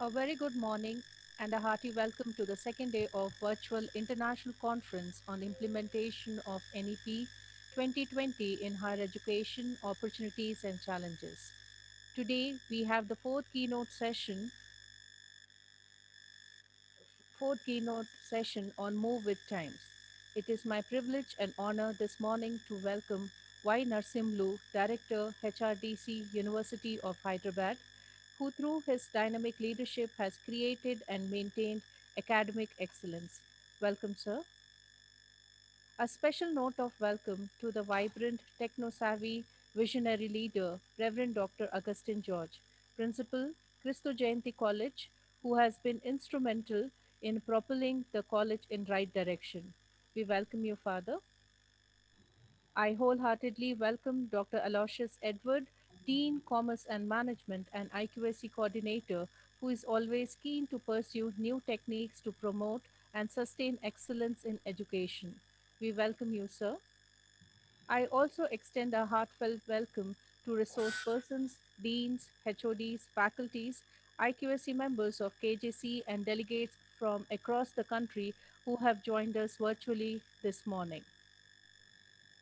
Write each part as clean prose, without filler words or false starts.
A very good morning and a hearty welcome to the second day of virtual international conference on implementation of NEP 2020 in higher education opportunities and challenges. Today we have the fourth keynote session on Move with Times. It is my privilege and honor this morning to welcome Y. Narsimlu, Director, HRDC University of Hyderabad, who through his dynamic leadership has created and maintained academic excellence. Welcome, sir. A special note of welcome to the vibrant, techno savvy, visionary leader, Reverend Dr. Augustine George, Principal, Cristo Jayanti College, who has been instrumental in propelling the college in right direction. We welcome you, Father. I wholeheartedly welcome Dr. Aloysius Edward, Dean, Commerce and Management and IQSC Coordinator, who is always keen to pursue new techniques to promote and sustain excellence in education. We welcome you, sir. I also extend a heartfelt welcome to resource persons, deans, HODs, faculties, IQSC members of KJC, and delegates from across the country who have joined us virtually this morning.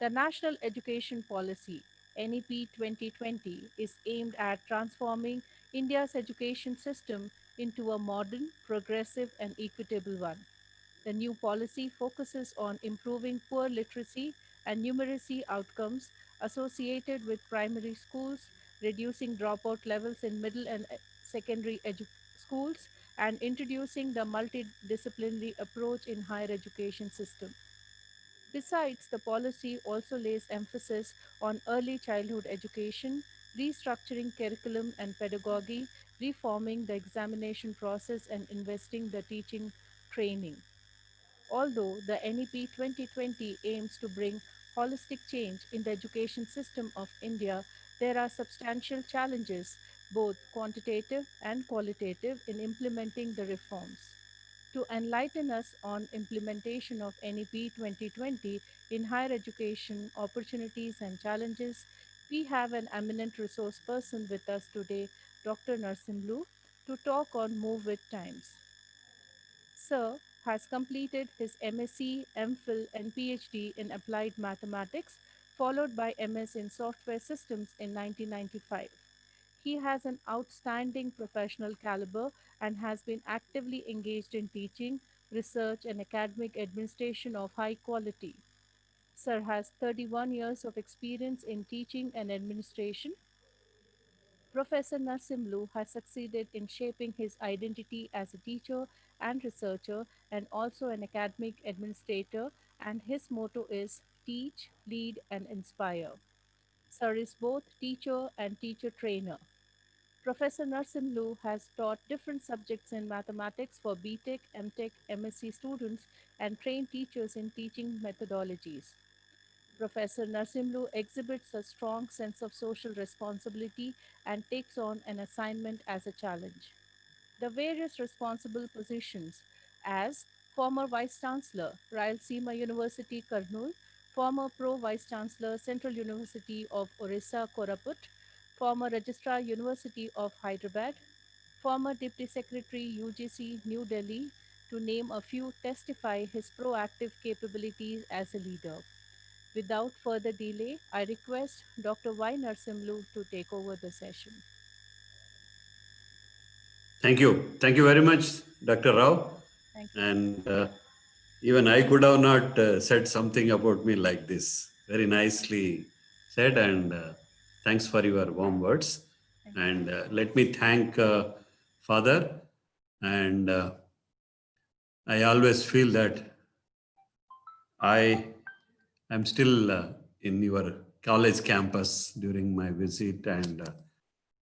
The National Education Policy NEP 2020 is aimed at transforming India's education system into a modern, progressive, and equitable one. The new policy focuses on improving poor literacy and numeracy outcomes associated with primary schools, reducing dropout levels in middle and secondary schools, and introducing the multidisciplinary approach in higher education system. Besides, the policy also lays emphasis on early childhood education, restructuring curriculum and pedagogy, reforming the examination process, and investing the teaching training. Although the NEP 2020 aims to bring holistic change in the education system of India, there are substantial challenges, both quantitative and qualitative, in implementing the reforms. To enlighten us on implementation of NEP 2020 in higher education opportunities and challenges, we have an eminent resource person with us today, Dr. Narsimlu, to talk on Move with Times. Sir has completed his MSc, MPhil, and PhD in applied mathematics, followed by MS in software systems in 1995. He has an outstanding professional caliber and has been actively engaged in teaching, research, and academic administration of high quality. Sir has 31 years of experience in teaching and administration. Professor Narsimlu has succeeded in shaping his identity as a teacher and researcher and also an academic administrator, and his motto is teach, lead, and inspire. Sir is both teacher and teacher trainer. Professor Narsimlu has taught different subjects in mathematics for BTech, MTech, MSc students and trained teachers in teaching methodologies. Professor Narsimlu exhibits a strong sense of social responsibility and takes on an assignment as a challenge. The various responsible positions as former Vice Chancellor, Rayalaseema University, Kurnool, former Pro Vice Chancellor, Central University of Orissa, Koraput, former Registrar, University of Hyderabad, former Deputy Secretary, UGC, New Delhi, to name a few, testify his proactive capabilities as a leader. Without further delay, I request Dr. Y. Narsimlu to take over the session. Thank you. Thank you very much, Dr. Rao. Thank you. And even I could have not said something about me like this. Very nicely said, and thanks for your warm words. Thank you. And let me thank Father. And I always feel that I am still in your college campus during my visit, and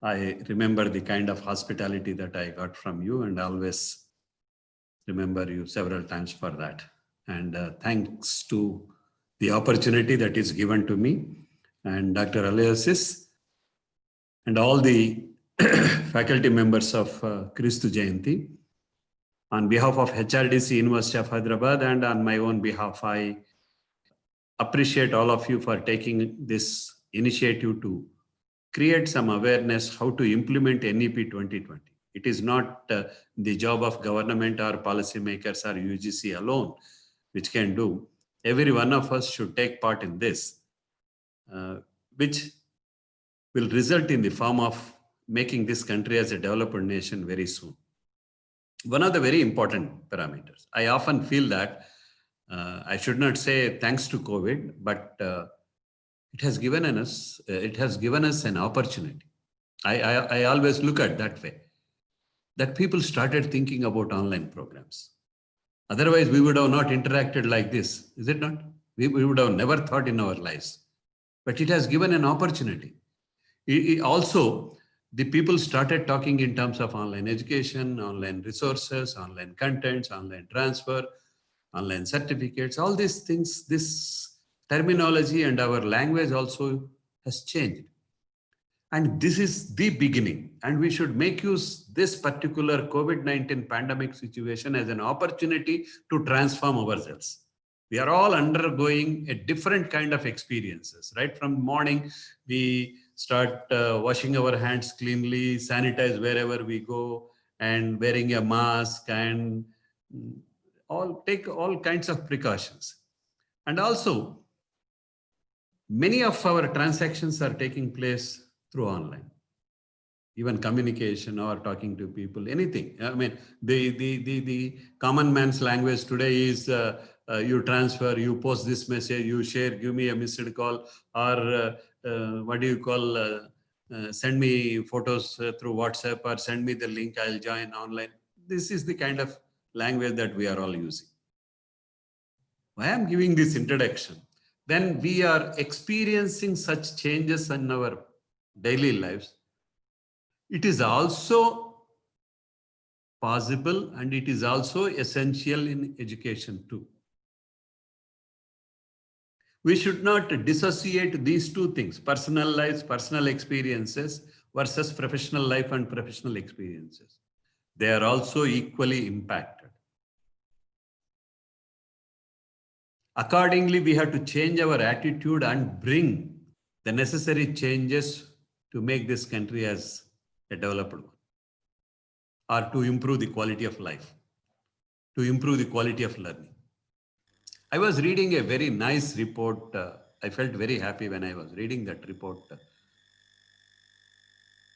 I remember the kind of hospitality that I got from you, and always remember you several times for that. And thanks to the opportunity that is given to me and Dr. Aloysius and all the faculty members of Kristu Jayanti. On behalf of HRDC University of Hyderabad and on my own behalf, I appreciate all of you for taking this initiative to create some awareness how to implement NEP 2020. It is not the job of government or policymakers or UGC alone which can do. Every one of us should take part in this, uh, which will result in the form of making this country as a developed nation very soon. One of the very important parameters. I often feel that I should not say thanks to COVID, but it has given us an opportunity. I always look at that way, that people started thinking about online programs. Otherwise, we would have not interacted like this, is it not? We would have never thought in our lives. But it has given an opportunity. Also, the people started talking in terms of online education, online resources, online contents, online transfer, online certificates, all these things, this terminology and our language also has changed. And this is the beginning. And we should make use this particular COVID-19 pandemic situation as an opportunity to transform ourselves. We are all undergoing a different kind of experiences. Right from morning, we start washing our hands cleanly, sanitize wherever we go, and wearing a mask, and all take all kinds of precautions. And also, many of our transactions are taking place through online, even communication or talking to people, anything. I mean, the common man's language today is you transfer, you post this message, you share, give me a missed call, or what do you call, send me photos through WhatsApp, or send me the link, I'll join online. This is the kind of language that we are all using. Why I'm giving this introduction? When we are experiencing such changes in our daily lives, it is also possible and it is also essential in education too. We should not dissociate these two things, personal lives, personal experiences versus professional life and professional experiences. They are also equally impacted. Accordingly, we have to change our attitude and bring the necessary changes to make this country as a developed one, or to improve the quality of life, to improve the quality of learning. I was reading a very nice report. I felt very happy when I was reading that report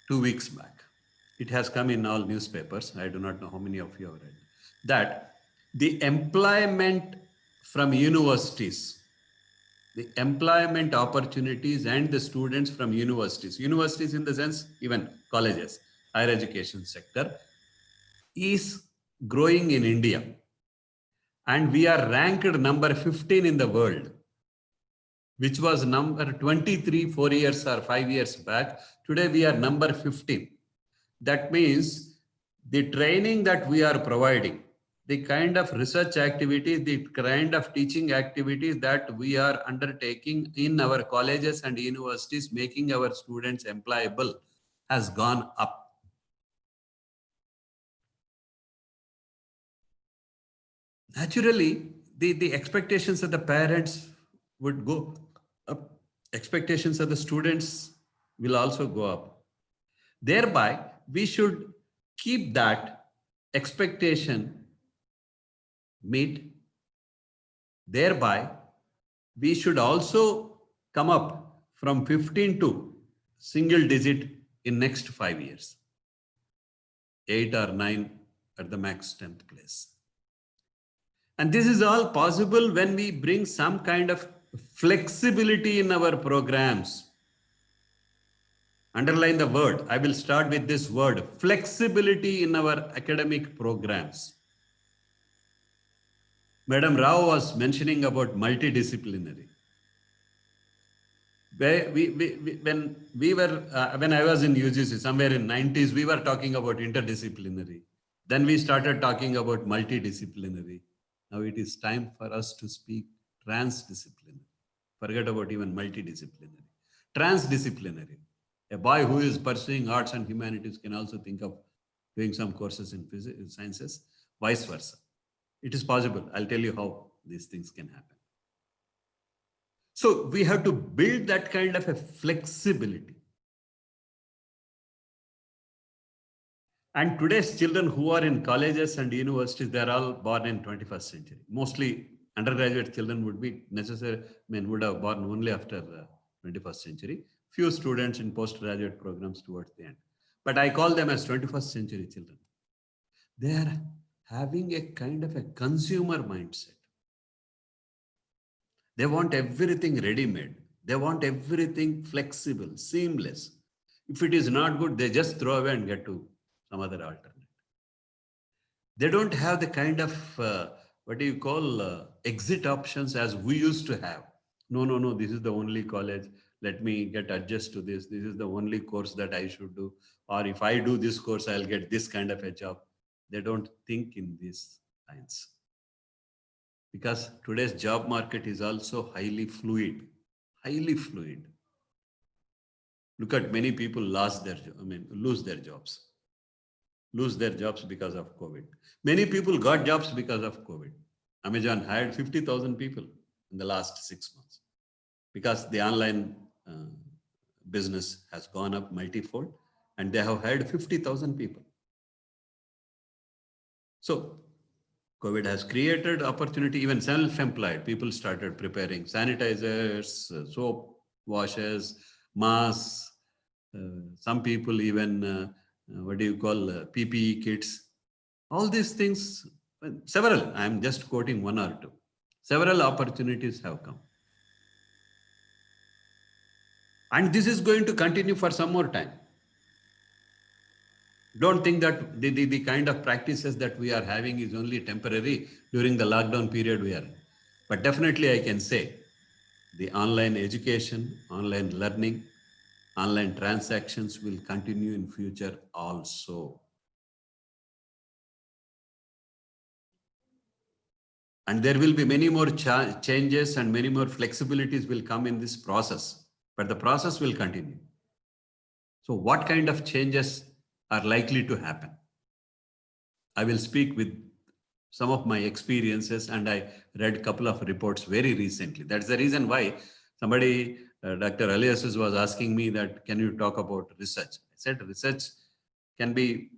2 weeks back. It has come in all newspapers. I do not know how many of you have read that. The employment from universities, the employment opportunities and the students from universities in the sense even colleges, higher education sector, is growing in India. And we are ranked number 15 in the world, which was number 23 4 years or 5 years back. Today we are number 15. That means the training that we are providing, the kind of research activities, the kind of teaching activities that we are undertaking in our colleges and universities, making our students employable, has gone up. Naturally, the expectations of the parents would go up. Expectations of the students will also go up. Thereby, we should keep that expectation meet. Thereby, we should also come up from 15 to single digit in next 5 years, 8 or 9 at the max 10th place. And this is all possible when we bring some kind of flexibility in our programs. Underline the word. I will start with this word, flexibility in our academic programs. Madam Rao was mentioning about multidisciplinary. When I was in UGC, somewhere in 90s, we were talking about interdisciplinary. Then we started talking about multidisciplinary. Now it is time for us to speak transdisciplinary. Forget about even multidisciplinary. Transdisciplinary. A boy who is pursuing arts and humanities can also think of doing some courses in physics, sciences, vice versa. It is possible. I'll tell you how these things can happen. So we have to build that kind of a flexibility. And today's children who are in colleges and universities, they're all born in 21st century. Mostly undergraduate children would be necessary, would have born only after the 21st century. Few students in postgraduate programs towards the end. But I call them as 21st century children. They are having a kind of a consumer mindset. They want everything ready-made. They want everything flexible, seamless. If it is not good, they just throw away and get to some other alternate. They don't have the kind of what do you call exit options as we used to have. No, no, no, this is the only college. Let me get adjust to this. This is the only course that I should do. Or if I do this course, I'll get this kind of a job. They don't think in these lines. Because today's job market is also highly fluid. Highly fluid. Look at many people lose their jobs. Lose their jobs because of COVID. Many people got jobs because of COVID. Amazon hired 50,000 people in the last 6 months because the online business has gone up multifold and they have hired 50,000 people. So COVID has created opportunity, even self-employed people started preparing sanitizers, soap washes, masks. Some people even, PPE kits. All these things, several, I'm just quoting one or two. Several opportunities have come. And this is going to continue for some more time. Don't think that the kind of practices that we are having is only temporary during the lockdown period we are in. But definitely I can say the online education, online learning, online transactions will continue in future also. And there will be many more changes and many more flexibilities will come in this process, but the process will continue. So what kind of changes are likely to happen? I will speak with some of my experiences and I read a couple of reports very recently. That's the reason why somebody, Dr. Aliasis was asking me that, can you talk about research? I said research can be,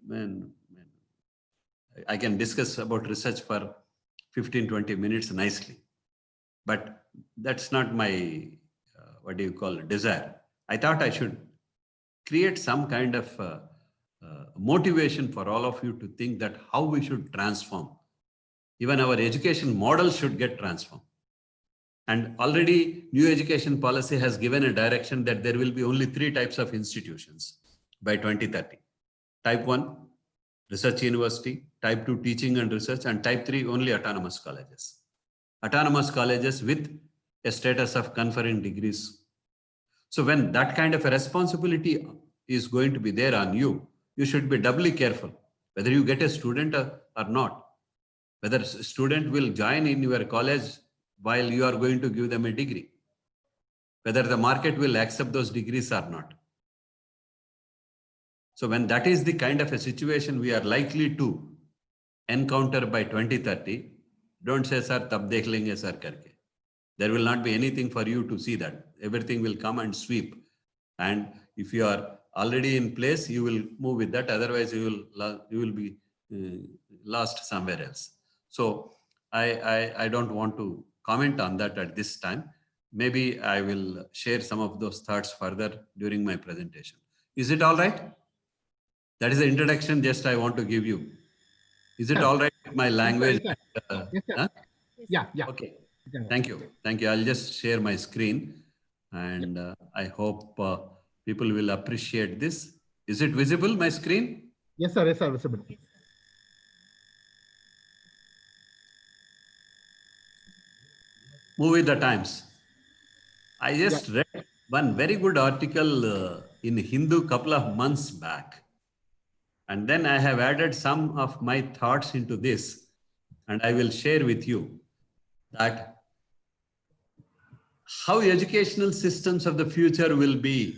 I can discuss about research for 15-20 minutes nicely, but that's not my desire. I thought I should create some kind of motivation for all of you to think that how we should transform. Even our education model should get transformed. And already new education policy has given a direction that there will be only 3 types of institutions by 2030. Type 1, research university; type 2, teaching and research; and type 3, only autonomous colleges. Autonomous colleges with a status of conferring degrees. So when that kind of a responsibility is going to be there on you, you should be doubly careful whether you get a student or not. Whether a student will join in your college while you are going to give them a degree. Whether the market will accept those degrees or not. So when that is the kind of a situation we are likely to encounter by 2030, don't say, sir, tab dekh lenge sir karke. There will not be anything for you to see that. Everything will come and sweep. And if you are already in place, you will move with that. Otherwise, you will be lost somewhere else. So I don't want to comment on that at this time. Maybe I will share some of those thoughts further during my presentation. Is it all right? That is the introduction just I want to give you. Is it all right with my language? Yes, sir. Yes, sir. Huh? Yeah. Okay. Thank you. Thank you. I'll just share my screen and I hope people will appreciate this. Is it visible, my screen? Yes, sir. Yes, sir. Visible. Move with the times. I just read one very good article in Hindu couple of months back. And then I have added some of my thoughts into this and I will share with you that how educational systems of the future will be.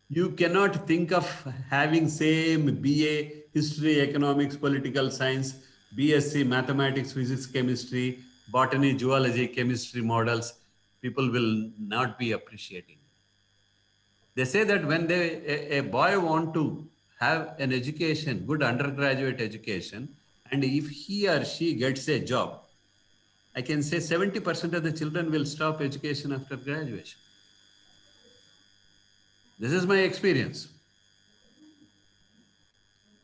You cannot think of having same BA, history, economics, political science, BSc, mathematics, physics, chemistry, botany, zoology, chemistry models. People will not be appreciating. They say that when a boy want to have an education, good undergraduate education, and if he or she gets a job, I can say 70% of the children will stop education after graduation. This is my experience.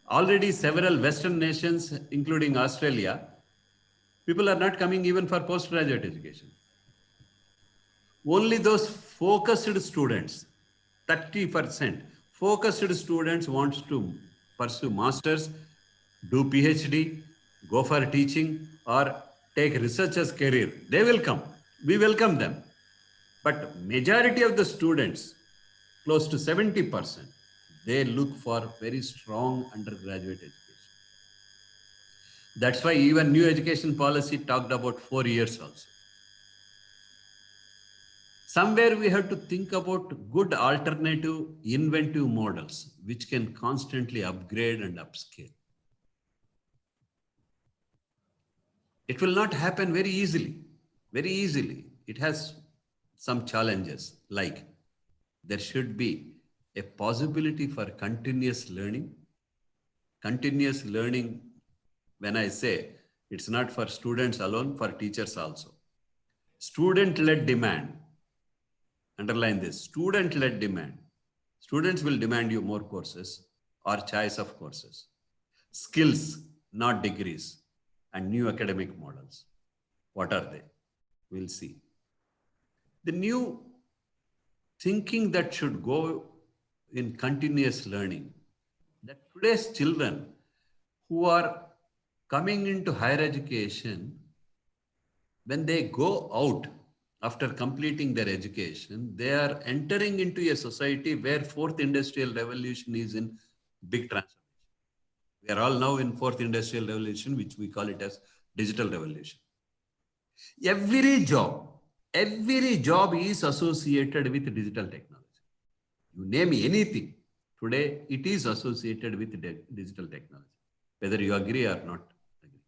Already several Western nations, including Australia, people are not coming even for postgraduate education. Only those focused students, 30% focused students wants to pursue masters, do PhD, go for teaching or take research as career. They will come. We welcome them. But majority of the students, close to 70%, they look for very strong undergraduate education. That's why even new education policy talked about 4 years also. Somewhere we have to think about good alternative inventive models which can constantly upgrade and upscale. It will not happen very easily. Very easily. It has some challenges, like there should be a possibility for continuous learning. Continuous learning, when I say, it's not for students alone, for teachers also. Student-led demand. Underline this, student-led demand. Students will demand you more courses or choice of courses. Skills, not degrees, and new academic models. What are they? We'll see. The new thinking that should go in continuous learning, that today's children who are coming into higher education, when they go out after completing their education, they are entering into a society where fourth industrial revolution is in big transformation. We are all now in fourth industrial revolution, which we call it as digital revolution. Every job is associated with digital technology. You name anything, today it is associated with digital technology, whether you agree or not agree.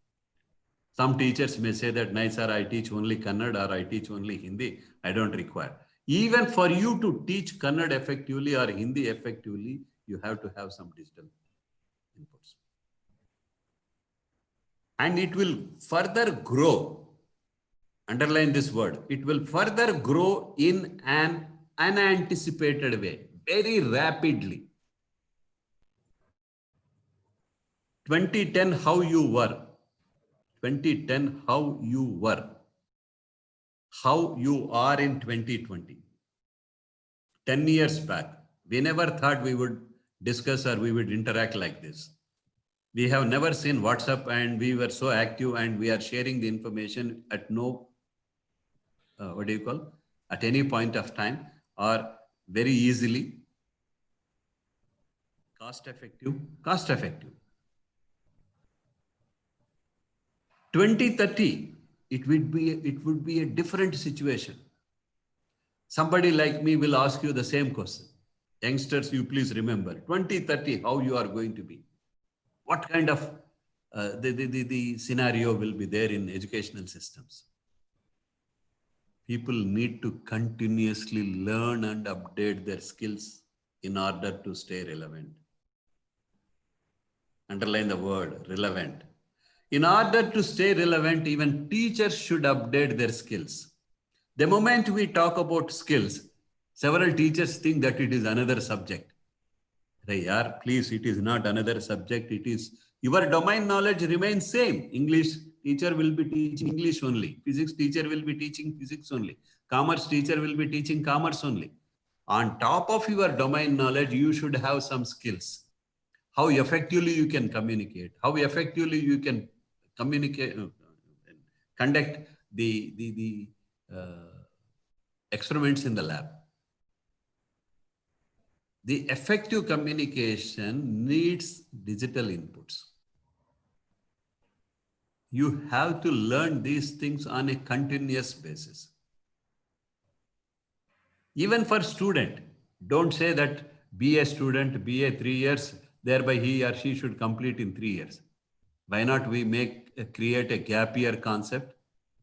Some teachers may say that, "Nice, sir, I teach only Kannada or I teach only Hindi. I don't require." Even for you to teach Kannada effectively or Hindi effectively, you have to have some digital inputs. And it will further grow. Underline this word. It will further grow in an unanticipated way, very rapidly. 2010, how you were. 2010, how you were. How you are in 2020. 10 years back, we never thought we would discuss or we would interact like this. We have never seen WhatsApp and we were so active and we are sharing the information at at any point of time or very easily. Cost effective. 2030, it would be a different situation. Somebody like me will ask you the same question. Youngsters, you please remember, 2030, how you are going to be. What kind of the scenario will be there in educational systems? People need to continuously learn and update their skills in order to stay relevant. Underline the word relevant. In order to stay relevant, even teachers should update their skills. The moment we talk about skills, several teachers think that it is another subject. Please, it is not another subject. It is your domain knowledge remains same. English teacher will be teaching English only. Physics teacher will be teaching physics only. Commerce teacher will be teaching commerce only. On top of your domain knowledge, you should have some skills. How effectively you can communicate, how effectively you can communicate, conduct the experiments in the lab. The effective communication needs digital inputs. You have to learn these things on a continuous basis. Even for student, don't say that be a student, be a 3 years, thereby he or she should complete in 3 years. Why not we create a gap year concept?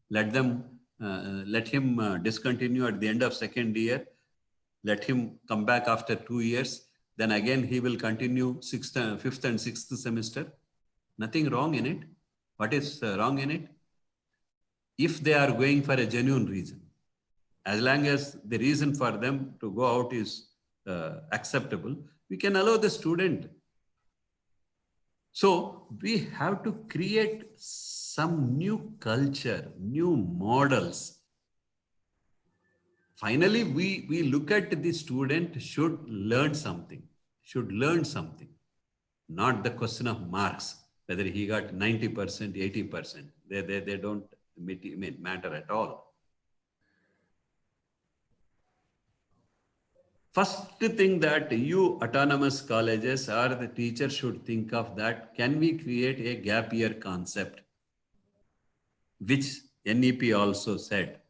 Let him discontinue at the end of second year. Let him come back after 2 years. Then again, he will continue fifth and sixth semester. Nothing wrong in it. What is wrong in it? If they are going for a genuine reason, as long as the reason for them to go out is acceptable, we can allow the student. So we have to create some new culture, new models. Finally, we look at the student should learn something, not the question of marks, whether he got 90%, 80%. They don't matter at all. First thing that you autonomous colleges or the teacher should think of that, can we create a gap year concept, which NEP also said.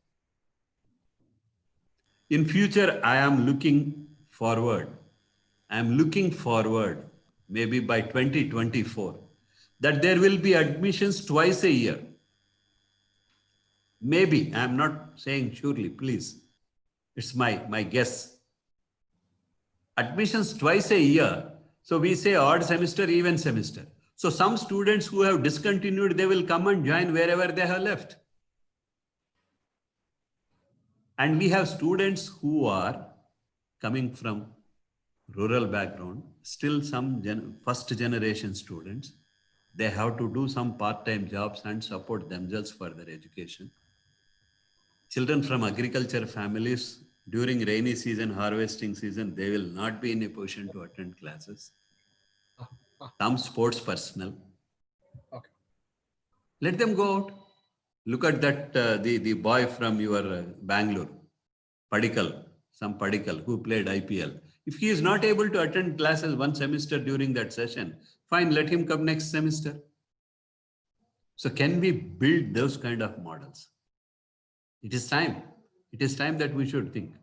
In future, I am looking forward, maybe by 2024, that there will be admissions twice a year. Maybe, I'm not saying surely, please. It's my guess. Admissions twice a year. So we say odd semester, even semester. So some students who have discontinued, they will come and join wherever they have left. And we have students who are coming from rural background, still some first generation students. They have to do some part-time jobs and support themselves for their education. Children from agriculture families, during rainy season, harvesting season, they will not be in a position to attend classes. Some sports personnel. Okay. Let them go out. Look at that, the boy from your Bangalore, Padikal, who played IPL. If he is not able to attend classes one semester during that session, fine, let him come next semester. So can we build those kind of models? It is time. It is time that we should think.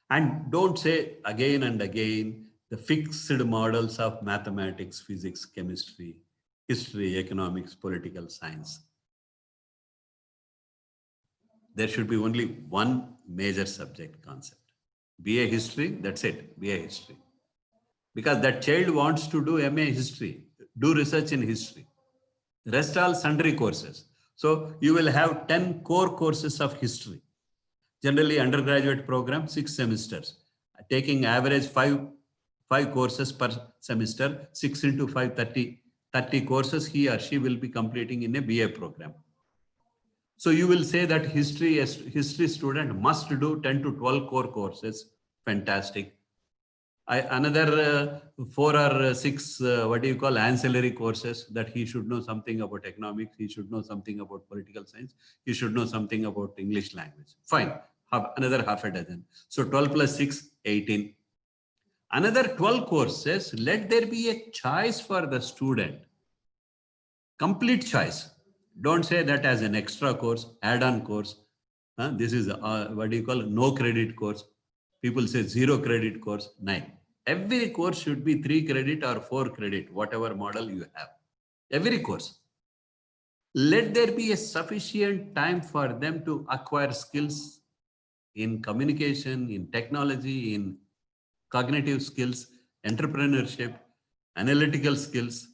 And don't say again and again the fixed models of mathematics, physics, chemistry, history, economics, political science. There should be only one major subject concept. BA history, that's it, BA history. Because that child wants to do MA history, do research in history. The rest all sundry courses. So you will have 10 core courses of history. Generally undergraduate program, 6 semesters. Taking average five courses per semester, 6 into 5, 30 courses he or she will be completing in a BA program. So you will say that history student must do 10 to 12 core courses. Fantastic. Another 4 or 6, ancillary courses, that he should know something about economics, he should know something about political science, he should know something about English language. Fine, another half a dozen. So 12 plus 6, 18. Another 12 courses, let there be a choice for the student. Complete choice. Don't say that as an extra course, add-on course. This is no credit course. People say 0 credit course. 9. Every course should be 3 credit or 4 credit, whatever model you have. Every course. Let there be a sufficient time for them to acquire skills in communication, in technology, in cognitive skills, entrepreneurship, analytical skills,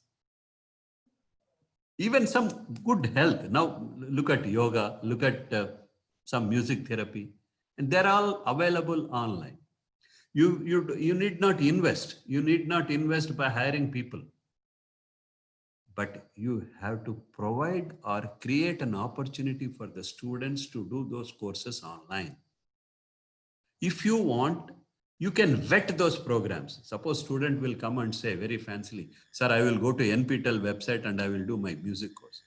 even some good health. Now look at yoga, look at some music therapy, and they're all available online. You need not invest. You need not invest by hiring people. But you have to provide or create an opportunity for the students to do those courses online. If you want, you can vet those programs. Suppose student will come and say very fancily, sir, I will go to NPTEL website and I will do my music course.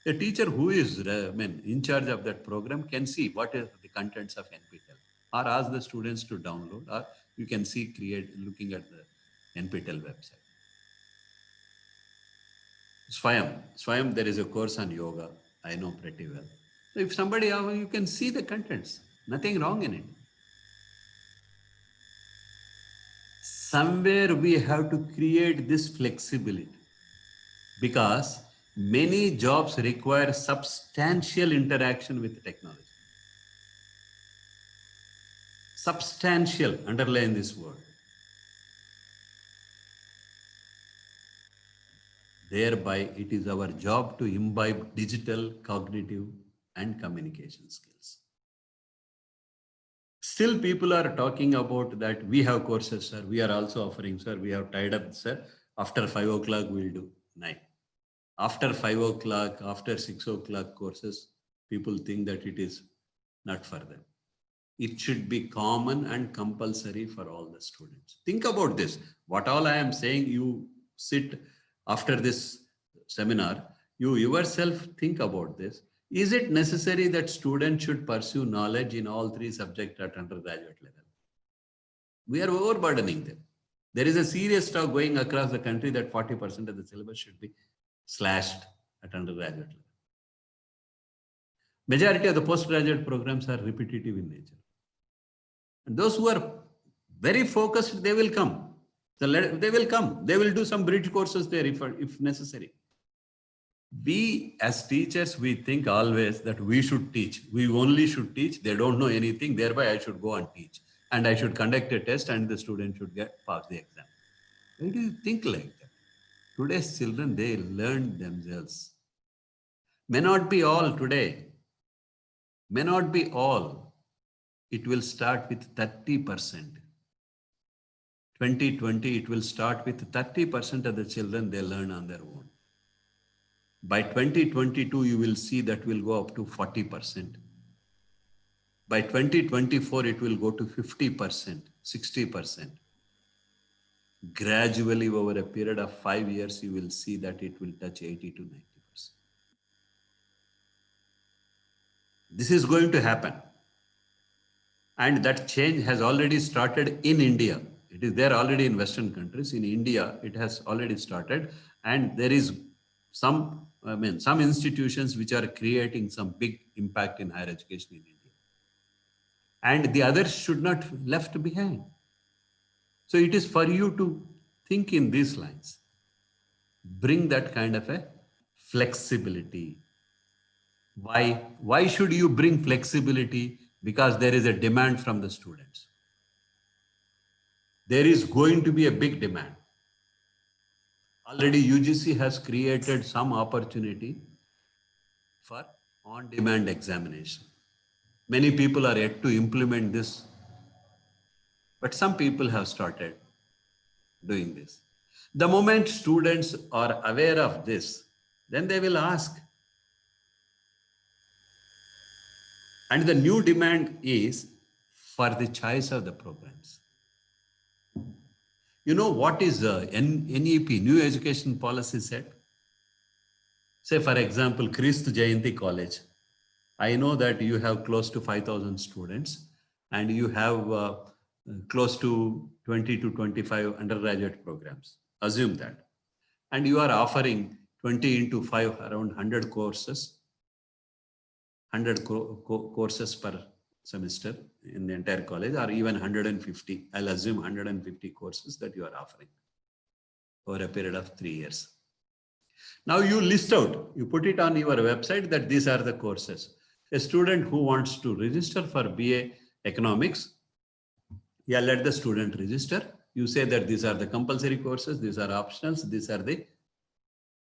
A teacher who is in charge of that program can see what is the contents of NPTEL, or ask the students to download, or you can see looking at the NPTEL website. Swayam, there is a course on yoga. I know pretty well. If somebody, you can see the contents. Nothing wrong in it. Somewhere we have to create this flexibility, because many jobs require substantial interaction with technology. Substantial, underline this word. Thereby, it is our job to imbibe digital, cognitive, and communication skills. Still, people are talking about that we have courses, sir. We are also offering, sir. We have tied up, sir. After 5 o'clock, we'll do 9. After 5 o'clock, after 6 o'clock courses, people think that it is not for them. It should be common and compulsory for all the students. Think about this. What all I am saying, you sit after this seminar, you yourself think about this. Is it necessary that students should pursue knowledge in all 3 subjects at undergraduate level? We are overburdening them. There is a serious talk going across the country that 40% of the syllabus should be slashed at undergraduate level. Majority of the postgraduate programs are repetitive in nature. And those who are very focused, they will come. They will come. They will do some bridge courses there if necessary. We as teachers, we think always that we should teach. We only should teach. They don't know anything. Thereby, I should go and teach. And I should conduct a test and the student should pass the exam. Why do you think like that? Today's children, they learn themselves. May not be all today. May not be all. It will start with 30%. 2020, it will start with 30% of the children, they learn on their own. By 2022, you will see that will go up to 40%. By 2024, it will go to 50%, 60%. Gradually, over a period of 5 years, you will see that it will touch 80 to 90%. This is going to happen. And that change has already started in India. It is there already in Western countries. In India, it has already started. And there is some institutions which are creating some big impact in higher education in India. And the others should not be left behind. So it is for you to think in these lines. Bring that kind of a flexibility. Why should you bring flexibility? Because there is a demand from the students. There is going to be a big demand. Already UGC has created some opportunity for on-demand examination. Many people are yet to implement this, but some people have started doing this. The moment students are aware of this, then they will ask. And the new demand is for the choice of the programs. You know what is NEP, New Education Policy set? Say, for example, Christ Jayanti College. I know that you have close to 5,000 students and you have close to 20 to 25 undergraduate programs. Assume that. And you are offering 20 into 5, around 100 courses, 100 courses per semester in the entire college, or even 150. I'll assume 150 courses that you are offering over a period of 3 years. Now you list out, you put it on your website that these are the courses. A student who wants to register for BA Economics, yeah, let the student register. You say that these are the compulsory courses, these are optionals, these are the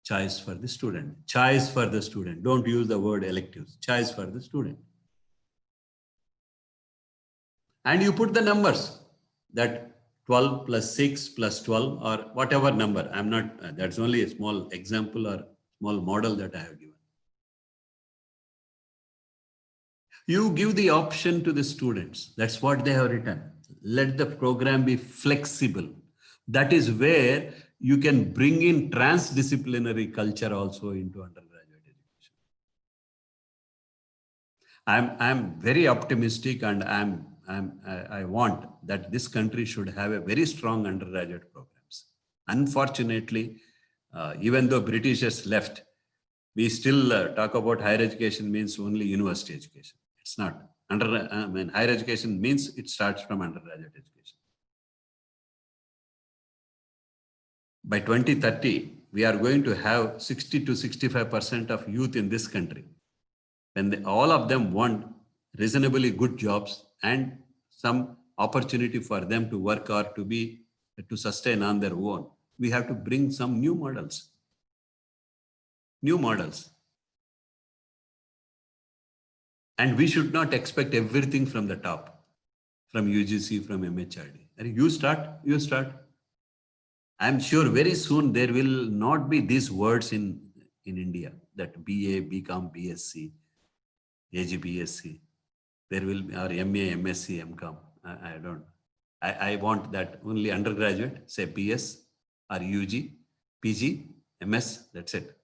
choice for the student. Choice for the student. Don't use the word electives. Choice for the student. And you put the numbers that 12 plus 6 plus 12 or whatever number. I'm not, that's only a small example or small model that I have given. You give the option to the students. That's what they have written. Let the program be flexible. That is where you can bring in transdisciplinary culture also into undergraduate education. I'm very optimistic and I want that this country should have a very strong undergraduate programs. Unfortunately, even though Britishers left, we still talk about higher education means only university education. It's not. Higher education means it starts from undergraduate education. By 2030, we are going to have 60 to 65% of youth in this country. When all of them want reasonably good jobs and some opportunity for them to work or to sustain on their own, we have to bring some new models. new models. And we should not expect everything from the top, from UGC, from MHRD. And you start. I'm sure very soon there will not be these words in India, that BA, BCom, BSc, AGBSc. There will be, or MA, MSc, MCom. I don't. I want that only undergraduate, say PS or UG, PG, MS, that's it.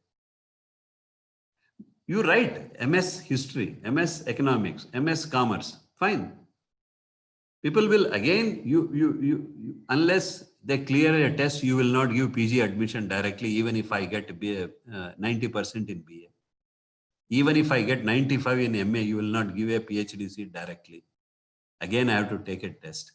You write MS history, MS economics, MS commerce, fine. People will again, unless they clear a test, you will not give PG admission directly, even if I get 90% in BA. Even if I get 95 in MA, you will not give a PhD seat directly. Again, I have to take a test.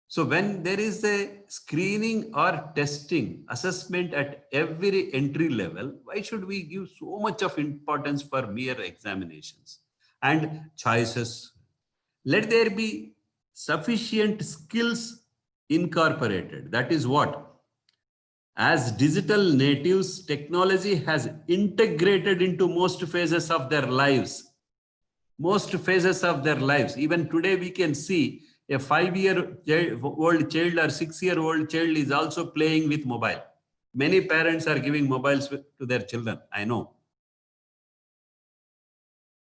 So when there is a screening or testing assessment at every entry level, why should we give so much of importance for mere examinations and choices? Let there be sufficient skills incorporated. That is what? As digital natives, technology has integrated into most phases of their lives. Most phases of their lives. Even today, we can see a 5-year-old child or 6-year-old child is also playing with mobile. Many parents are giving mobiles to their children, I know.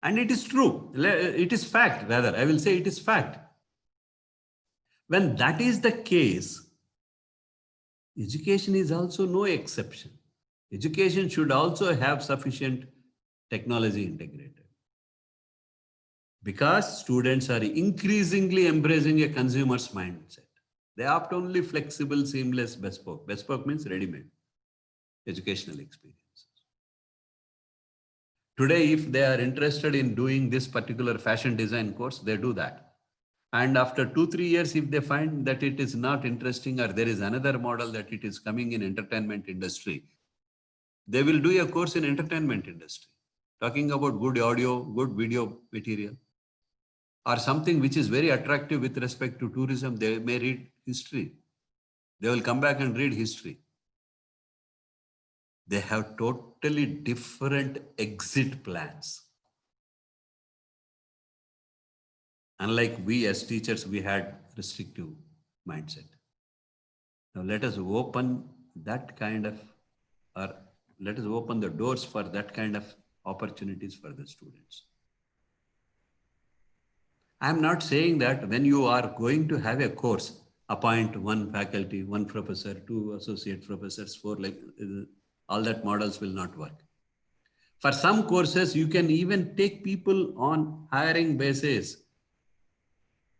And it is true. It is fact, rather. I will say it is fact. When that is the case, education is also no exception. Education should also have sufficient technology integrated. Because students are increasingly embracing a consumer's mindset. They opt only flexible, seamless, bespoke. Bespoke means ready-made educational experiences. Today, if they are interested in doing this particular fashion design course, they do that. And after 2-3 years, if they find that it is not interesting or there is another model that it is coming in entertainment industry, they will do a course in entertainment industry, talking about good audio, good video material, or something which is very attractive with respect to tourism. They may read history. They will come back and read history. They have totally different exit plans. Unlike we as teachers, we had restrictive mindset. Now let us open that kind of, or let us open the doors for that kind of opportunities for the students. I'm not saying that when you are going to have a course, appoint one faculty, one professor, 2 associate professors, 4, all that models will not work. For some courses, you can even take people on hiring basis.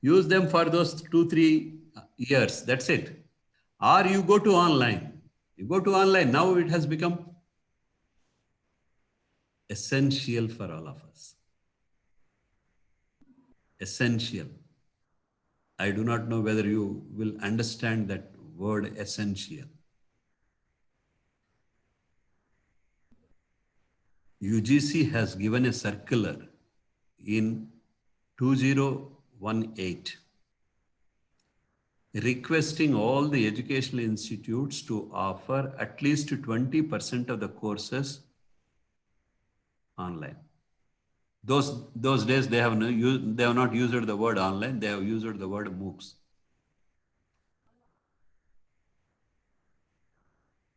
Use them for those 2-3 years. That's it. Or you go to online. You go to online. Now it has become essential for all of us. Essential. I do not know whether you will understand that word essential. UGC has given a circular in 2018 requesting all the educational institutes to offer at least 20% of the courses online. Those days they have not used the word online, they have used the word MOOCs.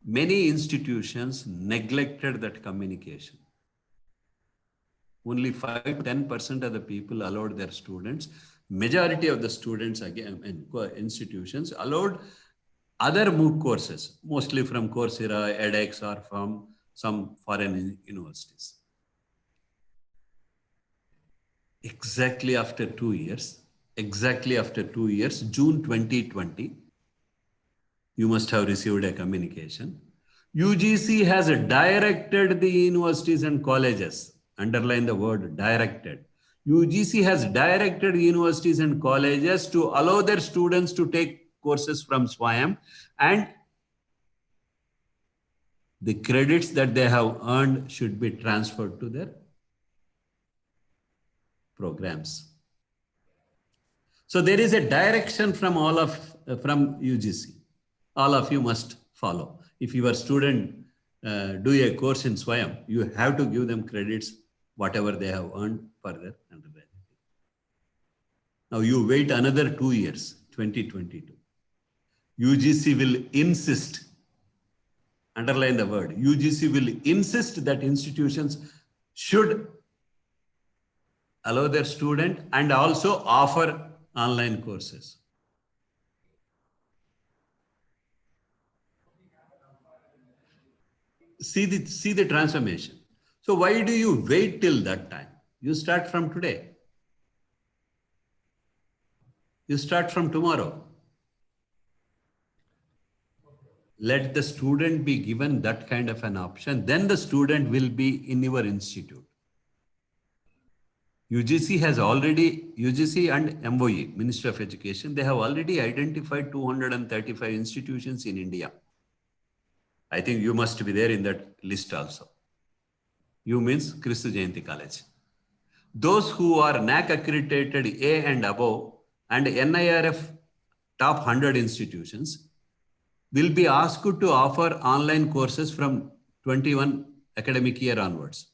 Many institutions neglected that communication. Only 5-10% of the people allowed their students. Majority of the students, again, in institutions allowed other MOOC courses, mostly from Coursera, edX, or from some foreign universities. Exactly after 2 years, June 2020, you must have received a communication. UGC has directed the universities and colleges, underline the word directed. UGC has directed universities and colleges to allow their students to take courses from SWAYAM, and the credits that they have earned should be transferred to their programs. So there is a direction from from UGC. All of you must follow. If your student do a course in Swayam, you have to give them credits, whatever they have earned for their undergraduate. Now you wait another 2 years, 2022. UGC will insist, underline the word, UGC will insist that institutions should allow their student and also offer online courses. See the transformation. So why do you wait till that time? You start from today. You start from tomorrow. Let the student be given that kind of an option. Then the student will be in your institute. UGC has already, UGC and MOE, Ministry of Education, they have already identified 235 institutions in India. I think you must be there in that list also. You means Christu Jayanti College. Those who are NAC accredited A and above and NIRF top 100 institutions will be asked to offer online courses from 21 academic year onwards.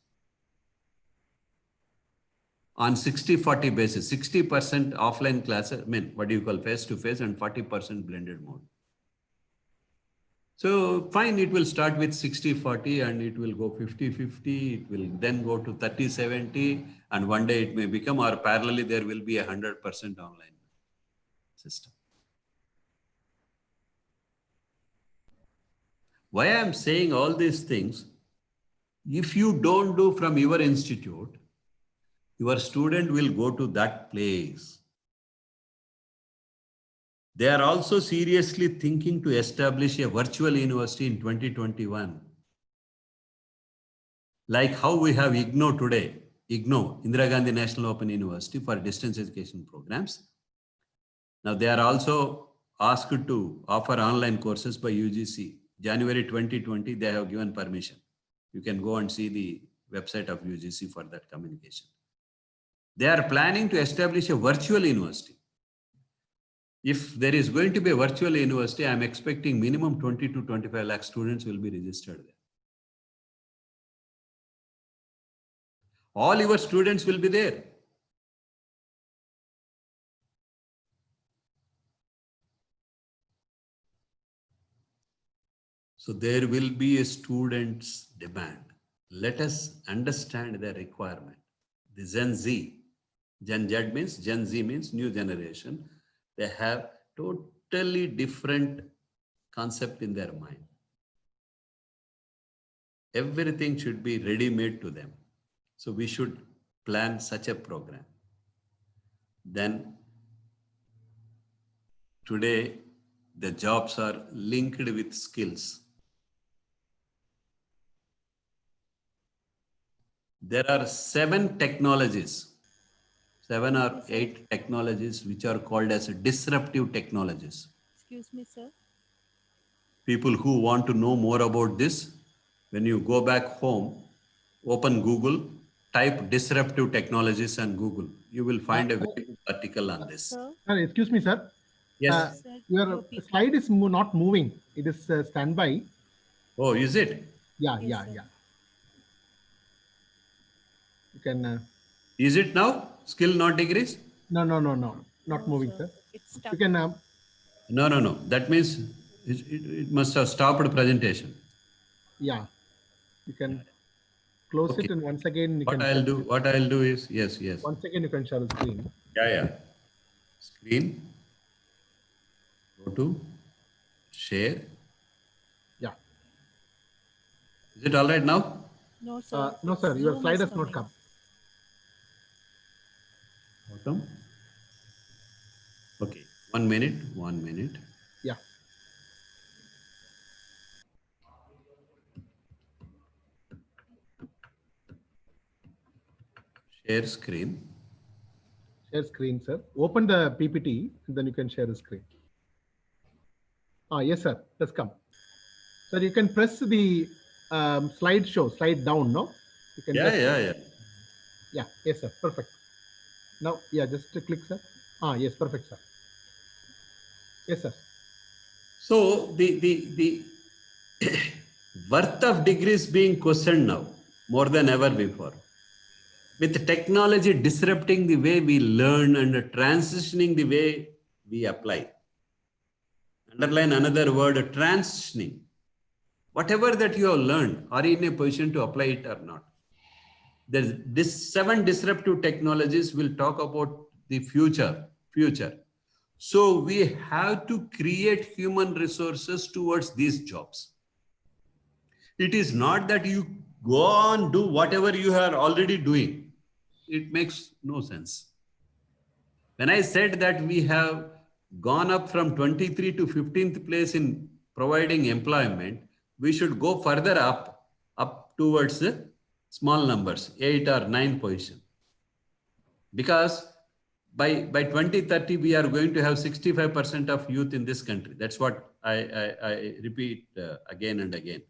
On 60-40 basis, 60% offline classes, what do you call face-to-face, and 40% blended mode. So fine, it will start with 60-40 and it will go 50-50, it will then go to 30-70, and one day it may become, or parallelly there will be 100% online system. Why I am saying all these things, if you don't do from your institute, your student will go to that place. They are also seriously thinking to establish a virtual university in 2021. Like how we have IGNOU today, IGNOU, Indira Gandhi National Open University for distance education programs. Now they are also asked to offer online courses by UGC. January 2020, they have given permission. You can go and see the website of UGC for that communication. They are planning to establish a virtual university. If there is going to be a virtual university, I am expecting minimum 20 to 25 lakh students will be registered there. All your students will be there. So there will be a student's demand. Let us understand the requirement. The Gen Z, Gen Z means new generation. They have totally different concept in their mind. Everything should be ready-made to them. So we should plan such a program. Then today, the jobs are linked with skills. There are 7 technologies, 7 or 8 technologies which are called as disruptive technologies. Excuse me, sir. People who want to know more about this, when you go back home, open Google, type disruptive technologies and Google. You will find a very good article on this. Sir, Excuse me, sir. Yes. sir, Your PPT. slide is not moving. It is standby. Oh, is it? Yeah, Yes, yeah, sir. yeah. You can. Is it now? Skill not decrease? No, not No, moving, sir. sir. It's stuck. You can. No. That means it must have stopped presentation. Yeah, you can close Okay. it, and once again you What can. I'll do is, yes. Once again you can share the screen. Yeah. Screen. Go to share. Yeah. Is it all right now? No, sir. No, sir. Your Zoom slide is has not coming. come. Bottom. Okay. 1 minute. Yeah. Share screen. Share screen, sir. Open the PPT, and then you can share the screen. Yes, sir. Let's come. Sir, you can press the slide down, no? You can Yeah. Yeah, yes, sir. Perfect. Now, yeah, just click, sir. Yes, perfect, sir. Yes, sir. So the worth of degrees being questioned now more than ever before. With technology disrupting the way we learn and transitioning the way we apply. Underline another word, transitioning. Whatever that you have learned, are you in a position to apply it or not? There's this 7 disruptive technologies will talk about the future. So we have to create human resources towards these jobs. It is not that you go on do whatever you are already doing. It makes no sense. When I said that we have gone up from 23 to 15th place in providing employment, we should go further up towards the small numbers, 8 or 9 position. Because by 2030, we are going to have 65% of youth in this country. That's what I repeat again and again.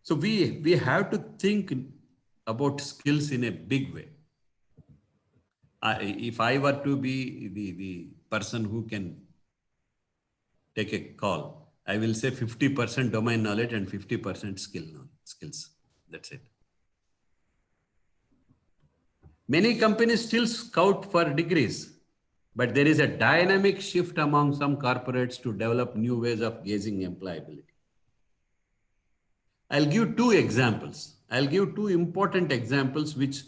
So we have to think about skills in a big way. If I were to be the person who can take a call, I will say 50% domain knowledge and 50% skills. That's it. Many companies still scout for degrees, but there is a dynamic shift among some corporates to develop new ways of gauging employability. I'll give 2 examples. I'll give 2 important examples which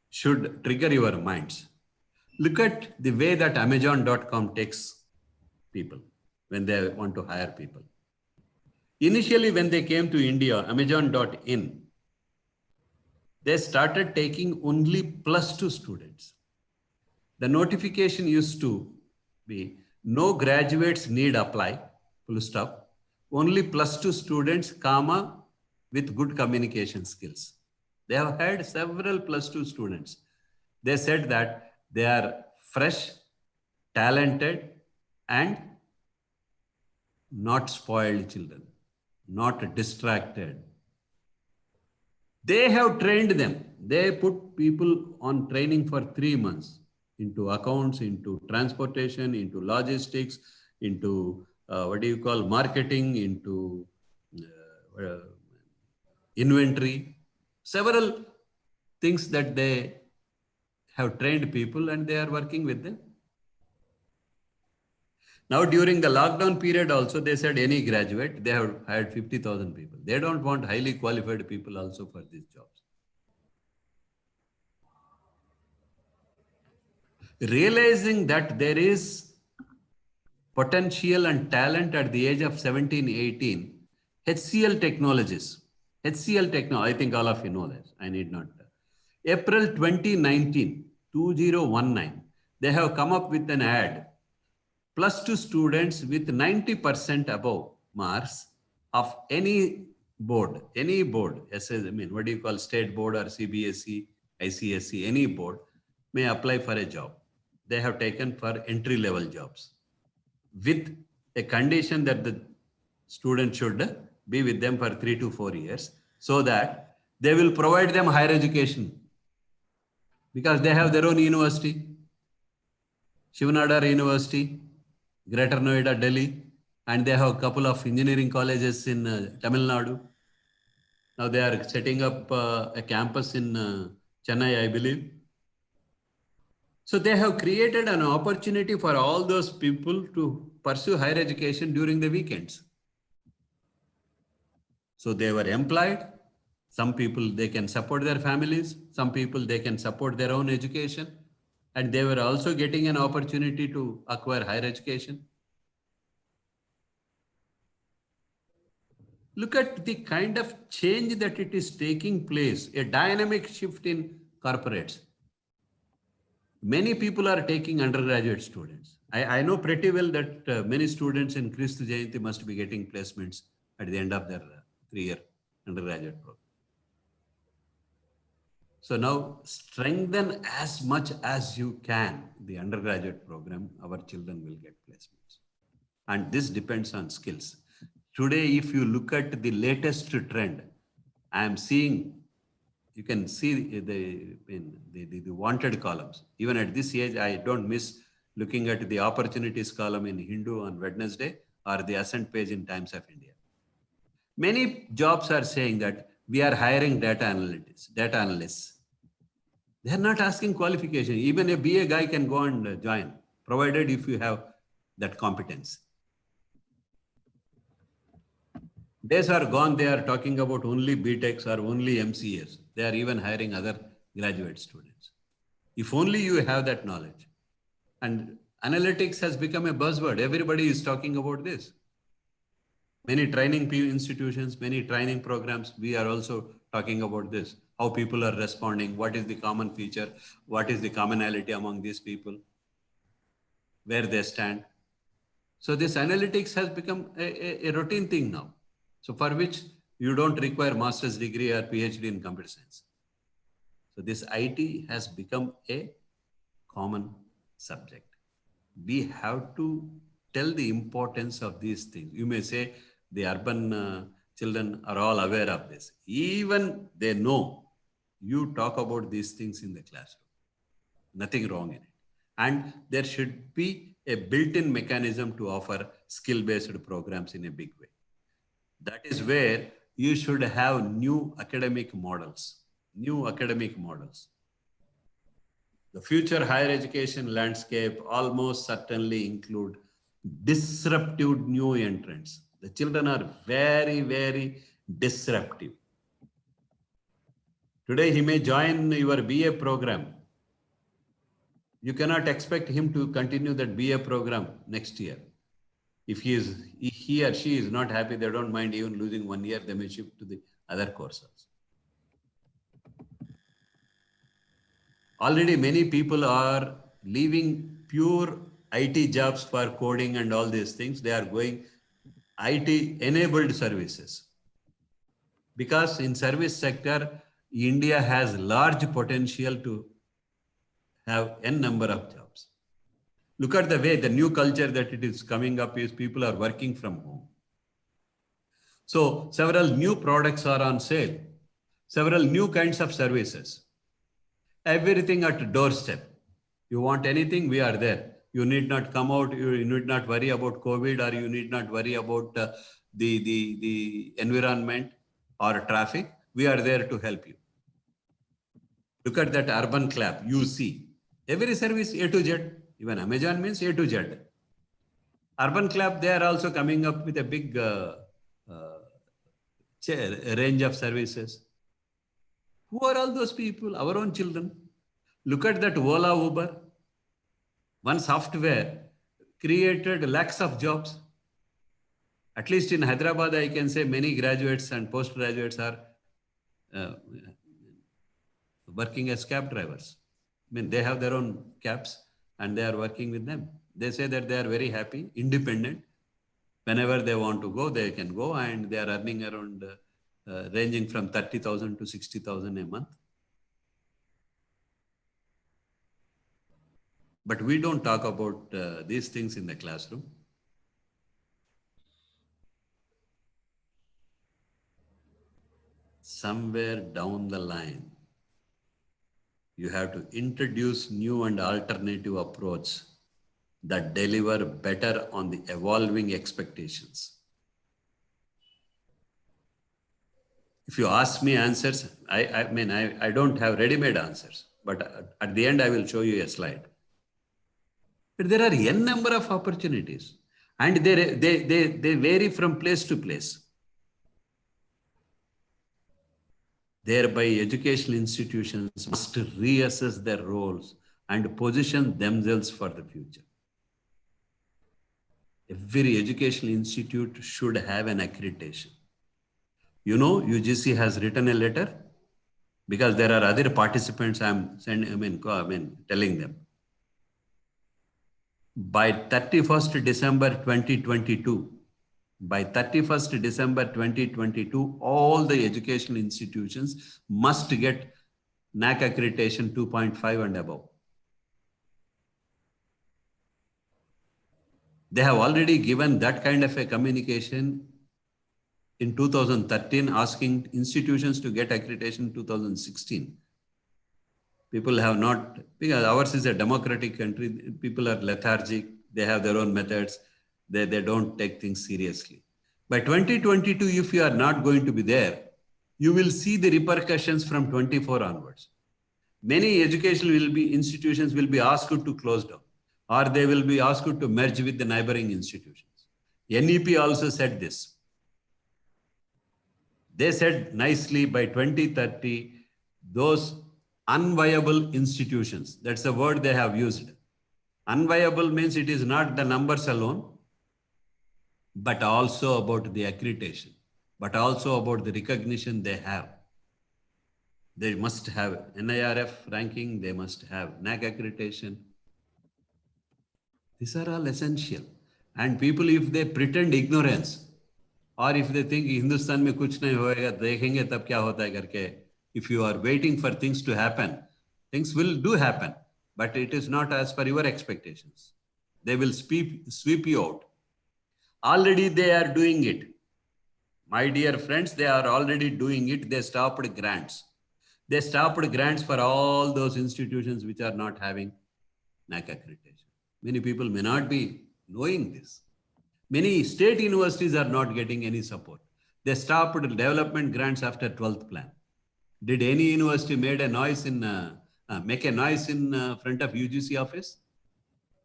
should trigger your minds. Look at the way that Amazon.com takes people when they want to hire people. Initially, when they came to India, Amazon.in, they started taking only +2 students. The notification used to be no graduates need apply, full stop, only +2 students, comma, with good communication skills. They have had several +2 students. They said that they are fresh, talented, and not spoiled children, not distracted. They have trained them. They put people on training for 3 months into accounts, into transportation, into logistics, into marketing, into inventory, several things that they have trained people and they are working with them. Now, during the lockdown period also, they said any graduate, they have hired 50,000 people. They don't want highly qualified people also for these jobs. Realizing that there is potential and talent at the age of 17, 18, HCL Technologies, I think all of you know this, I need not. April 2019, 2019, they have come up with an ad, +2 students with 90% above marks of any board, state board or CBSE, ICSE, any board may apply for a job. They have taken for entry level jobs with a condition that the student should be with them for 3 to 4 years so that they will provide them higher education because they have their own university, Shivanadar University, Greater Noida, Delhi, and they have a couple of engineering colleges in Tamil Nadu. Now they are setting up a campus in Chennai, I believe. So they have created an opportunity for all those people to pursue higher education during the weekends. So they were employed. Some people, they can support their families. Some people, they can support their own education. And they were also getting an opportunity to acquire higher education. Look at the kind of change that it is taking place, a dynamic shift in corporates. Many people are taking undergraduate students. I know pretty well that many students in Kristu Jayanti must be getting placements at the end of their 3-year undergraduate program. So now strengthen as much as you can the undergraduate program, our children will get placements. And this depends on skills. Today, if you look at the latest trend, I am seeing, you can see the wanted columns. Even at this age, I don't miss looking at the opportunities column in Hindu on Wednesday or the ascent page in Times of India. Many jobs are saying that we are hiring data analysts. They are not asking qualification. Even a BA guy can go and join, provided if you have that competence. Days are gone, they are talking about only BTechs or only MCAs. They are even hiring other graduate students. If only you have that knowledge. And analytics has become a buzzword. Everybody is talking about this. Many training institutions, many training programs, we are also talking about this. How people are responding, what is the common feature, what is the commonality among these people, where they stand. So this analytics has become a routine thing now. So for which you don't require master's degree or PhD in computer science. So this IT has become a common subject. We have to tell the importance of these things. You may say the urban children are all aware of this. Even they know you talk about these things in the classroom. Nothing wrong in it. And there should be a built-in mechanism to offer skill-based programs in a big way. That is where you should have new academic models. The future higher education landscape almost certainly include disruptive new entrants. The children are very, very disruptive. Today, he may join your BA program. You cannot expect him to continue that BA program next year. If he or she is not happy, they don't mind even losing 1 year, they may shift to the other courses. Already many people are leaving pure IT jobs for coding and all these things. They are going IT enabled services. Because in service sector, India has large potential to have n number of jobs. Look at the way the new culture that it is coming up is people are working from home. So several new products are on sale, several new kinds of services. Everything at doorstep. You want anything, we are there. You need not come out, you need not worry about COVID, or you need not worry about the environment or traffic. We are there to help you. Look at that urban clap, you see. Every service A to Z, even Amazon means A to Z. Urban clap, they are also coming up with a big range of services. Who are all those people? Our own children. Look at that Ola, Uber. One software created lakhs of jobs. At least in Hyderabad, I can say many graduates and postgraduates are working as cab drivers. I mean, they have their own cabs and they are working with them. They say that they are very happy, independent. Whenever they want to go, they can go, and they are earning around ranging from 30,000 to 60,000 a month. But we don't talk about these things in the classroom. Somewhere down the line, you have to introduce new and alternative approach that deliver better on the evolving expectations. If you ask me answers, I don't have ready-made answers, but at the end, I will show you a slide. But there are n number of opportunities, and they vary from place to place. Thereby, educational institutions must reassess their roles and position themselves for the future. Every educational institute should have an accreditation. You know, UGC has written a letter because there are other participants I'm telling them. By 31st December 2022, all the educational institutions must get NAC accreditation 2.5 and above. They have already given that kind of a communication in 2013, asking institutions to get accreditation in 2016. People have not, because ours is a democratic country, people are lethargic, they have their own methods. They don't take things seriously. By 2022, if you are not going to be there, you will see the repercussions from 24 onwards. Many educational institutions will be asked to close down, or they will be asked to merge with the neighboring institutions. NEP also said this. They said nicely by 2030, those unviable institutions, that's the word they have used. Unviable means it is not the numbers alone, but also about the accreditation, but also about the recognition they have. They must have NIRF ranking, they must have NAC accreditation. These are all essential. And people, if they pretend ignorance, or if they think Hindustan में कुछ नहीं होएगा, देखेंगे तब क्या होता है करके, if you are waiting for things to happen, things will do happen, but it is not as per your expectations. They will sweep you out. Already they are doing it. My dear friends, they are already doing it. They stopped grants. They stopped grants for all those institutions which are not having NAC accreditation. Many people may not be knowing this. Many state universities are not getting any support. They stopped development grants after 12th plan. Did any university make a noise in front of UGC office?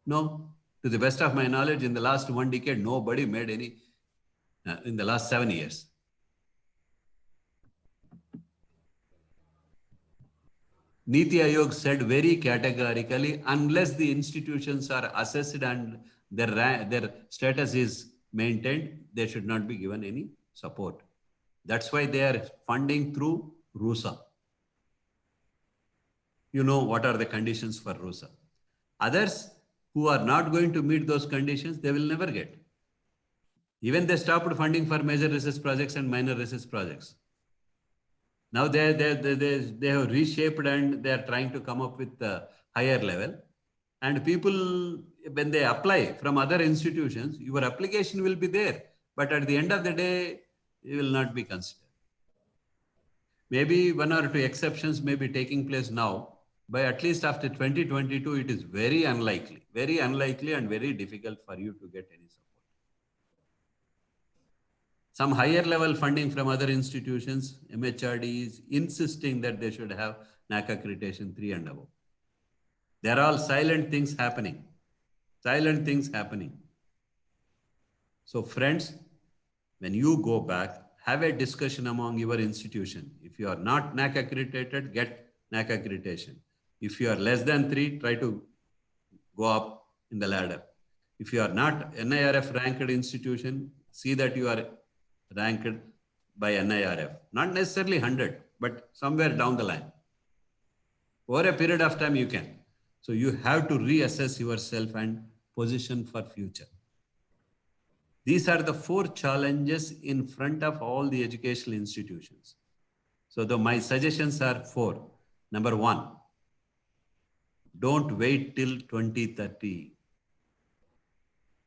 No. To the best of my knowledge, in the last 1 decade, nobody made any in the last 7 years. Niti Aayog said very categorically, unless the institutions are assessed and their status is maintained, they should not be given any support. That's why they are funding through RUSA. You know what are the conditions for RUSA. Others who are not going to meet those conditions, they will never get. Even they stopped funding for major research projects and minor research projects. Now they have reshaped and they are trying to come up with a higher level. And people, when they apply from other institutions, your application will be there. But at the end of the day, it will not be considered. Maybe 1 or 2 exceptions may be taking place now, but at least after 2022, it is very unlikely and very difficult for you to get any support. Some higher level funding from other institutions, MHRD is insisting that they should have NAC accreditation 3 and above. There are all silent things happening. Silent things happening. So friends, when you go back, have a discussion among your institution. If you are not NAC accredited, get NAC accreditation. If you are less than 3, try to go up in the ladder. If you are not NIRF ranked institution, see that you are ranked by NIRF. Not necessarily 100, but somewhere down the line. Over a period of time, you can. So you have to reassess yourself and position for future. These are the 4 challenges in front of all the educational institutions. So my suggestions are 4. Number 1, don't wait till 2030.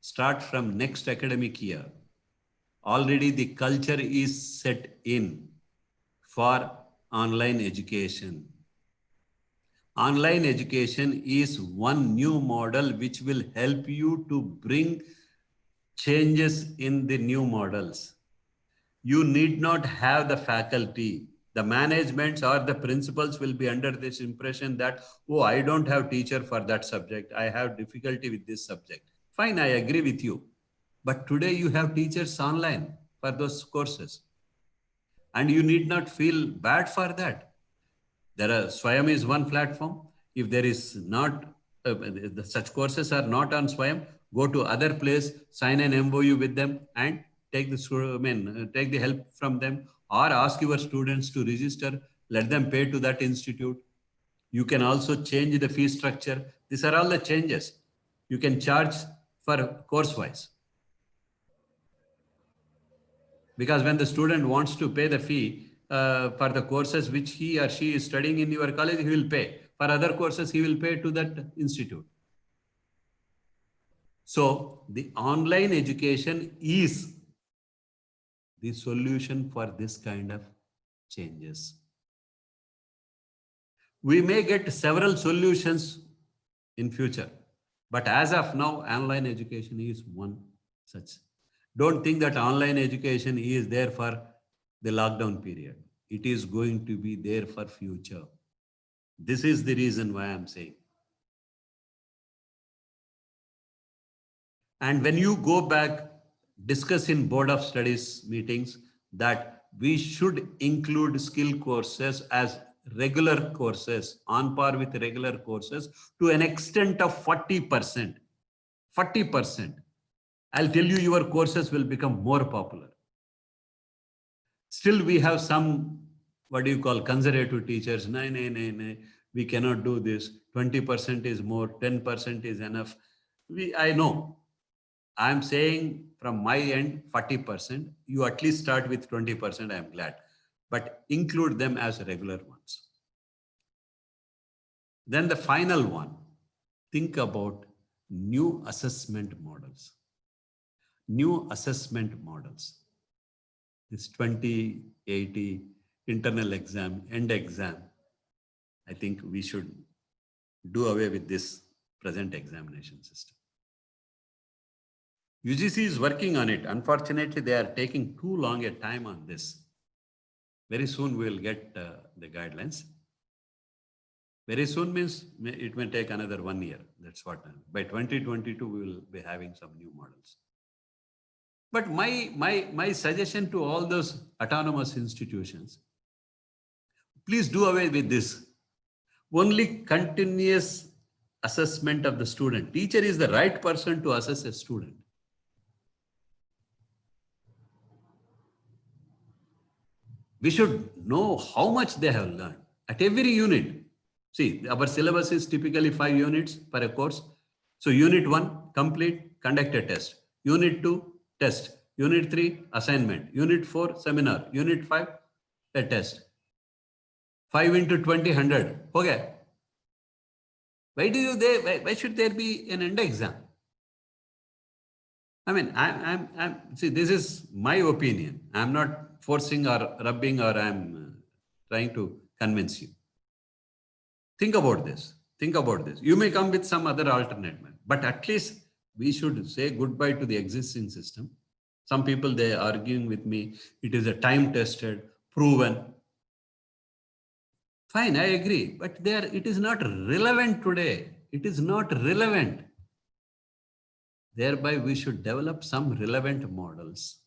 Start from next academic year. Already the culture is set in for online education. Online education is one new model which will help you to bring changes in the new models. You need not have the faculty. The managements or the principals will be under this impression that, oh, I don't have teacher for that subject. I have difficulty with this subject. Fine, I agree with you. But today you have teachers online for those courses. And you need not feel bad for that. Swayam is one platform. If there is not, such courses are not on Swayam, go to other place, sign an MOU with them and take the help from them, or ask your students to register, let them pay to that institute. You can also change the fee structure. These are all the changes. You can charge for course wise. Because when the student wants to pay the fee for the courses which he or she is studying in your college, he will pay. For other courses, he will pay to that institute. So the online education is the solution for this kind of changes. We may get several solutions in future, but as of now, online education is one Such. Don't think that online education is there for the lockdown period. It is going to be there for future. This is the reason why I'm saying. And when you go back, discuss in board of studies meetings that we should include skill courses as regular courses, on par with regular courses, to an extent of 40%. 40%. I'll tell you, your courses will become more popular. Still, we have some, what do you call, conservative teachers. No, no, no, no, we cannot do this. 20% is more, 10% is enough. I know. I'm saying from my end, 40%. You at least start with 20%, I'm glad. But include them as regular ones. Then the final one, think about new assessment models. New assessment models. This 2080 internal exam, end exam. I think we should do away with this present examination system. UGC is working on it. Unfortunately, they are taking too long a time on this. Very soon we will get the guidelines. Very soon means it may take another 1 year. That's what. By 2022, we will be having some new models. But my suggestion to all those autonomous institutions, please do away with this. Only continuous assessment of the student. Teacher is the right person to assess a student. We should know how much they have learned at every unit. See, our syllabus is typically 5 units per a course. So unit 1, complete, conduct a test. Unit 2, test. Unit 3, assignment. Unit 4, seminar. Unit 5, a test. 5 into 20, 100. Okay. Why should there be an end exam? I mean, see, this is my opinion. I'm not forcing or rubbing, or I'm trying to convince you. Think about this. Think about this. You may come with some other alternate, but at least we should say goodbye to the existing system. Some people, they are arguing with me, it is a time-tested, proven. Fine, I agree, but it is not relevant today. It is not relevant. Thereby, we should develop some relevant models.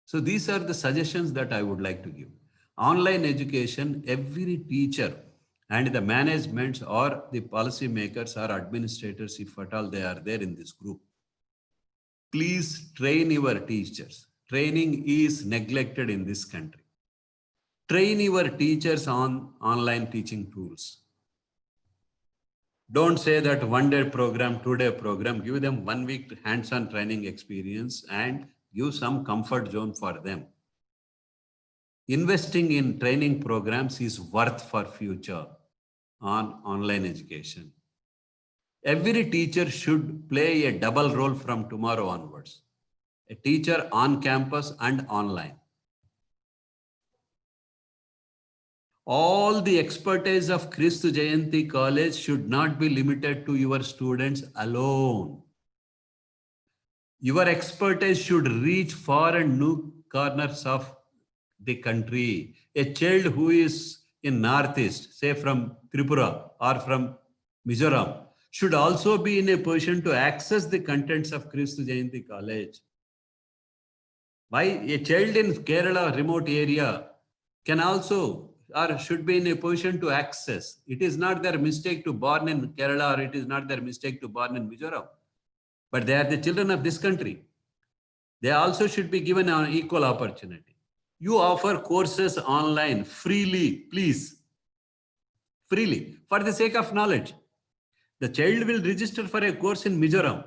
So these are the suggestions that I would like to give. Online education, every teacher and the managements or the policy makers or administrators, if at all they are there in this group, please train your teachers. Training is neglected in this country. Train your teachers on online teaching tools. Don't say that 1-day program, 2-day program. Give them 1 week hands-on training experience and give some comfort zone for them. Investing in training programs is worth for future on online education. Every teacher should play a double role from tomorrow onwards. A teacher on campus and online. All the expertise of Christ Jayanti College should not be limited to your students alone. Your expertise should reach far and new corners of the country. A child who is in Northeast, say from Tripura or from Mizoram, should also be in a position to access the contents of Christ Jayanti College. Why a child in Kerala remote area can also or should be in a position to access. It is not their mistake to born in Kerala, or it is not their mistake to born in Mizoram, but they are the children of this country. They also should be given an equal opportunity. You offer courses online freely, please. Freely, for the sake of knowledge. The child will register for a course in Mizoram.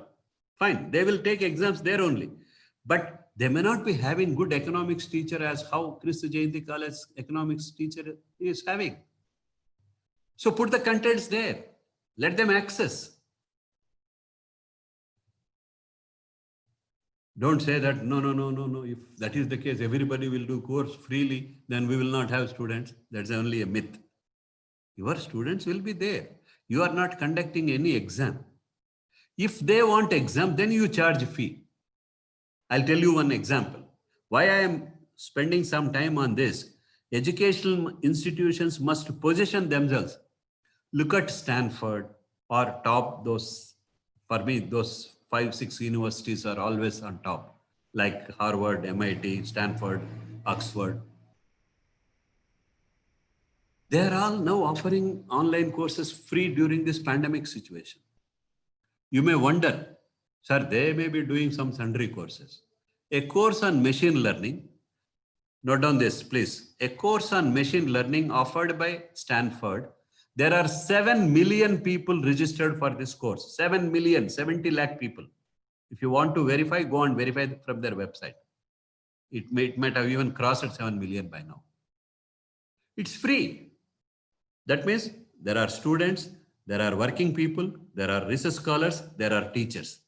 Fine, they will take exams there only. But they may not be having good economics teacher as how Christ Jayanti College economics teacher is having. So put the contents there. Let them access. Don't say that, no. If that is the case, everybody will do course freely, then we will not have students. That's only a myth. Your students will be there. You are not conducting any exam. If they want exam, then you charge fee. I'll tell you one example. Why I am spending some time on this. Educational institutions must position themselves. Look at Stanford or top those, for me, those 5, 6 universities are always on top, like Harvard, MIT, Stanford, Oxford. They are all now offering online courses free during this pandemic situation. You may wonder, sir, they may be doing some sundry courses. A course on machine learning, note down this, please. A course on machine learning offered by Stanford. There are 7 million people registered for this course. 7 million, 70 lakh people. If you want to verify, go and verify from their website. It might have even crossed 7 million by now. It's free. That means there are students, there are working people, there are research scholars, there are teachers.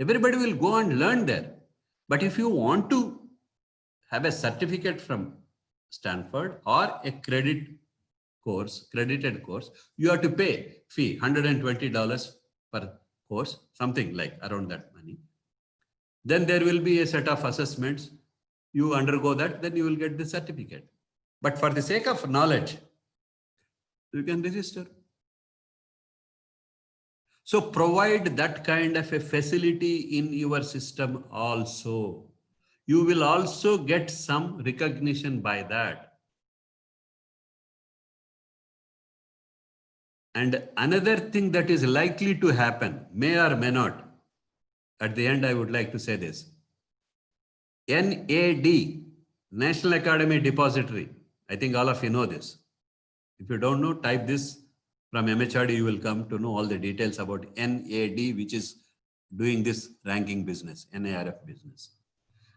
Everybody will go and learn there. But if you want to have a certificate from Stanford or a credited course, you have to pay fee, $120 per course, something like around that money. Then there will be a set of assessments. You undergo that, then you will get the certificate. But for the sake of knowledge, you can register. So provide that kind of a facility in your system also. You will also get some recognition by that. And another thing that is likely to happen, may or may not, at the end I would like to say this. NAD, National Academy Depository. I think all of you know this. If you don't know, type this from MHRD, you will come to know all the details about NAD, which is doing this ranking business, NARF business.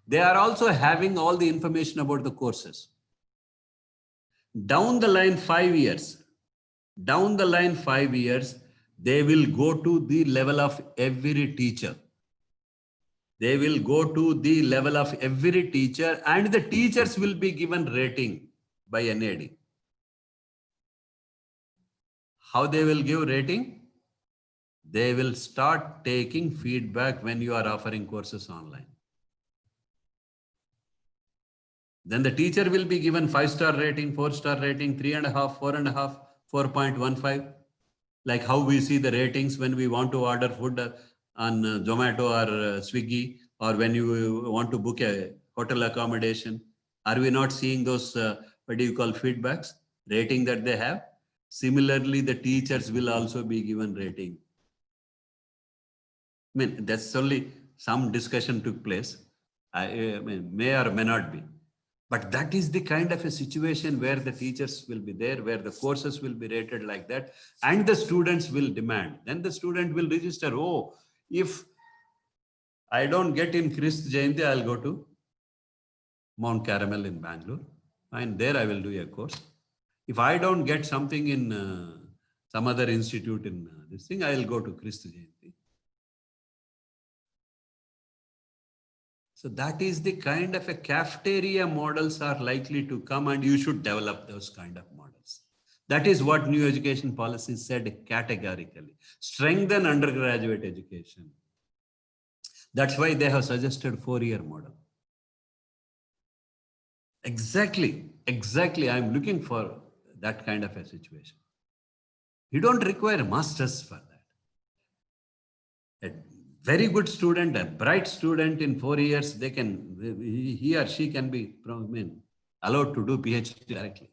They are also having all the information about the courses. Down the line 5 years, they will go to the level of every teacher. They will go to the level of every teacher, and the teachers will be given rating by NAD. How they will give rating? They will start taking feedback when you are offering courses online. Then the teacher will be given 5-star rating, 4-star rating, 3.5, 4.5, 4.15. Like how we see the ratings when we want to order food on Zomato or Swiggy, or when you want to book a hotel accommodation. Are we not seeing those, what do you call, feedbacks, rating that they have? Similarly, the teachers will also be given rating. I mean, that's only some discussion took place. I mean, may or may not be. But that is the kind of a situation where the teachers will be there, where the courses will be rated like that, and the students will demand. Then the student will register, oh, if I don't get in Christ Jayanti, I'll go to Mount Carmel in Bangalore, and there I will do a course. If I don't get something in some other institute in this thing, I'll go to Christ Jayanti. So that is the kind of a cafeteria models are likely to come, and you should develop those kind of models. That is what new education policy said categorically. Strengthen undergraduate education. That's why they have suggested 4-year model. Exactly. I'm looking for that kind of a situation. You don't require masters for that. A very good student, a bright student in 4 years, he or she can be allowed to do PhD directly.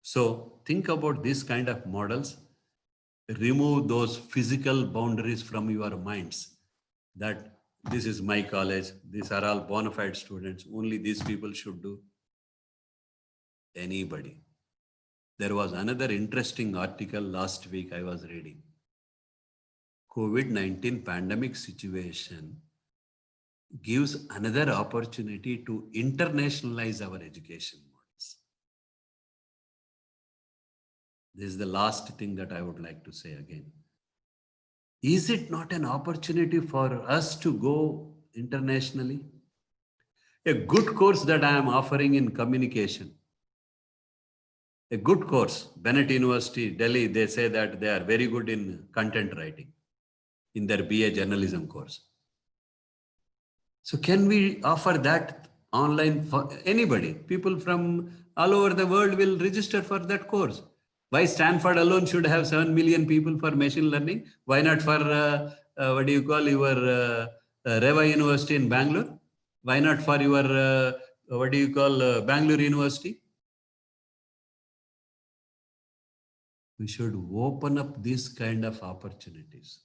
So think about this kind of models. Remove those physical boundaries from your minds, that this is my college, these are all bona fide students, only these people should do. Anybody. There was another interesting article last week I was reading. COVID-19 pandemic situation gives another opportunity to internationalize our education models. This is the last thing that I would like to say again. Is it not an opportunity for us to go internationally? A good course that I am offering in communication, A good course, Bennett University, Delhi, they say that they are very good in content writing in their BA journalism course. So can we offer that online for anybody? People from all over the world will register for that course. Why Stanford alone should have 7 million people for machine learning? Why not for, what do you call your Reva University in Bangalore? Why not for your, what do you call Bangalore University? We should open up these kind of opportunities.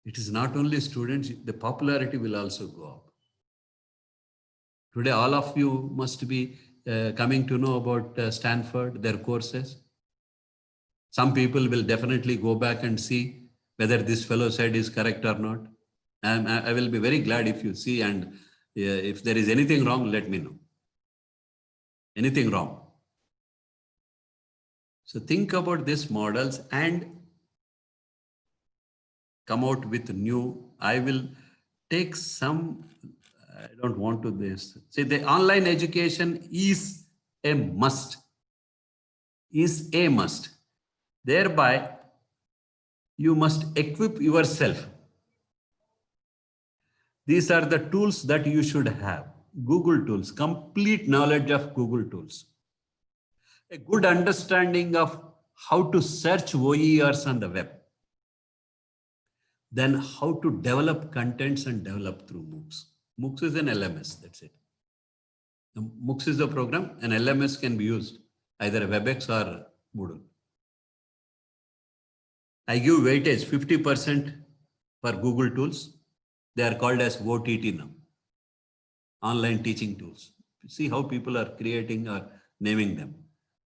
It is not only students, the popularity will also go up. Today, all of you must be coming to know about Stanford, their courses. Some people will definitely go back and see whether this fellow said is correct or not. I will be very glad if you see, and if there is anything wrong, let me know. Anything wrong. So think about these models and come out with new. I will take some, I don't want to this. See, the online education is a must. Is a must. Thereby, you must equip yourself. These are the tools that you should have. Google tools, complete knowledge of Google tools. A good understanding of how to search OERs on the web. Then how to develop contents and develop through MOOCs. MOOCs is an LMS, that's it. The MOOCs is a program, an LMS can be used, either a WebEx or Moodle. I give weightage 50% for Google tools. They are called as OTT now, online teaching tools. See how people are creating or naming them.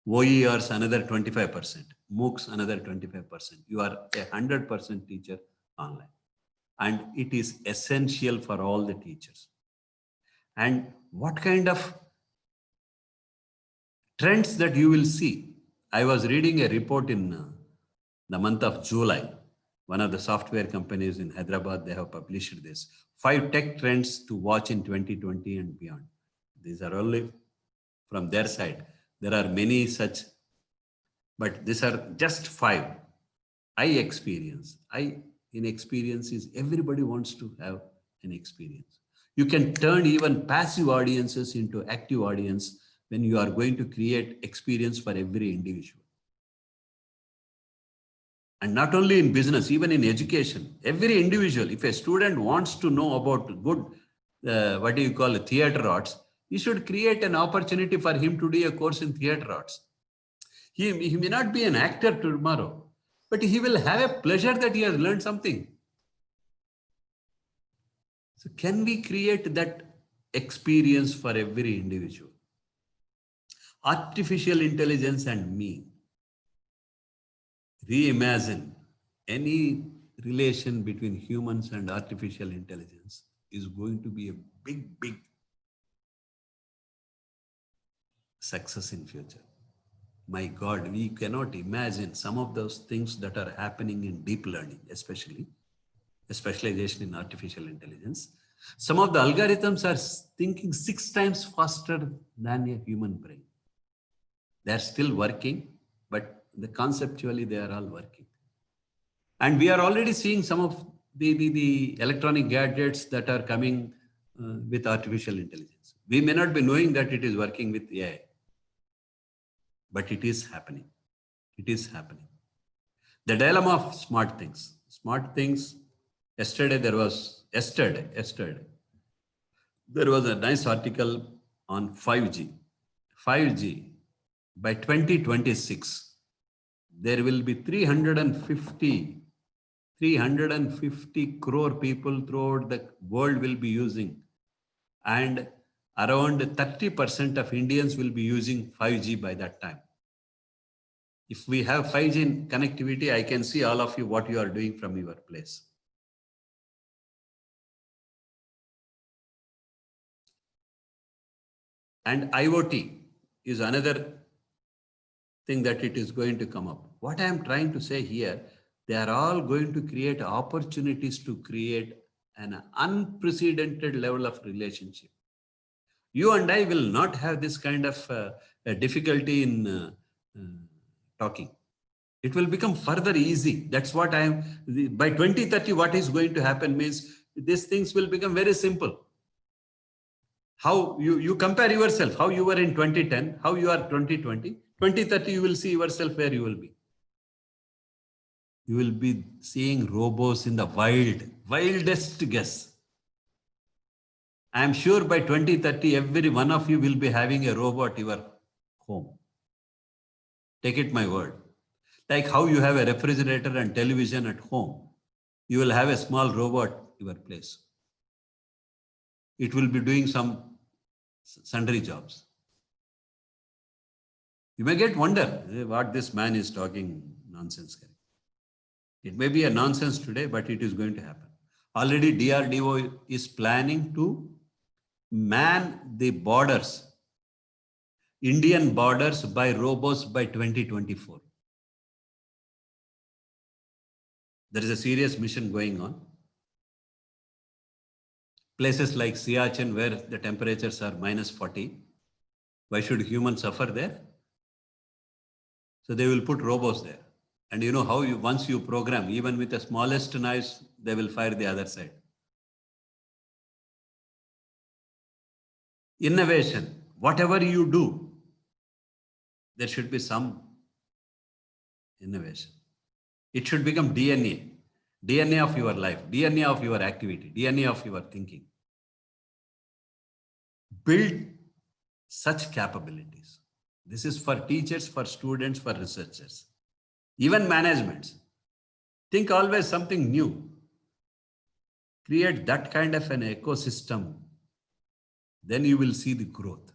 OERs another 25%, MOOCs another 25%. You are a 100% teacher online. And it is essential for all the teachers. And what kind of trends that you will see? I was reading a report in the month of July. One of the software companies in Hyderabad, they have published this. 5 tech trends to watch in 2020 and beyond. These are only from their side. There are many such, but these are just 5. In experience is everybody wants to have an experience. You can turn even passive audiences into active audience when you are going to create experience for every individual. And not only in business, even in education, every individual, if a student wants to know about good, what do you call it, theater arts, you should create an opportunity for him to do a course in theater arts. He may not be an actor tomorrow, but he will have a pleasure that he has learned something. So can we create that experience for every individual? Artificial intelligence and me. Reimagine any relation between humans and artificial intelligence is going to be a big, big success in future. My God, we cannot imagine some of those things that are happening in deep learning, especially a specialization in artificial intelligence. Some of the algorithms are thinking 6 times faster than a human brain. They're still working, but conceptually they are all working. And we are already seeing some of the electronic gadgets that are coming with artificial intelligence. We may not be knowing that it is working with AI, but it is happening. It is happening. The dilemma of smart things. Smart things, yesterday there was a nice article on 5G. 5G, by 2026, there will be 350 crore people throughout the world will be using, and around 30% of Indians will be using 5G by that time. If we have 5G connectivity, I can see all of you what you are doing from your place. And IoT is another thing that it is going to come up. What I am trying to say here, they are all going to create opportunities to create an unprecedented level of relationship. You and I will not have this kind of difficulty in talking. It will become further easy. That's what by 2030, what is going to happen means these things will become very simple. How you compare yourself, how you were in 2010, how you are 2020, 2030, you will see yourself where you will be. You will be seeing robots in the wildest guess. I am sure by 2030, every one of you will be having a robot at your home. Take it my word. Like how you have a refrigerator and television at home, you will have a small robot at your place. It will be doing some sundry jobs. You may get wonder what this man is talking nonsense. It may be a nonsense today, but it is going to happen. Already DRDO is planning to man the borders, Indian borders by robots by 2024. There is a serious mission going on. Places like Siachen where the temperatures are -40, why should humans suffer there? So they will put robots there. And you know how once you program, even with the smallest knives, they will fire the other side. Innovation, whatever you do, there should be some innovation. It should become DNA of your life, DNA of your activity, DNA of your thinking. Build such capabilities. This is for teachers, for students, for researchers, even managements. Think always something new. Create that kind of an ecosystem. Then you will see the growth.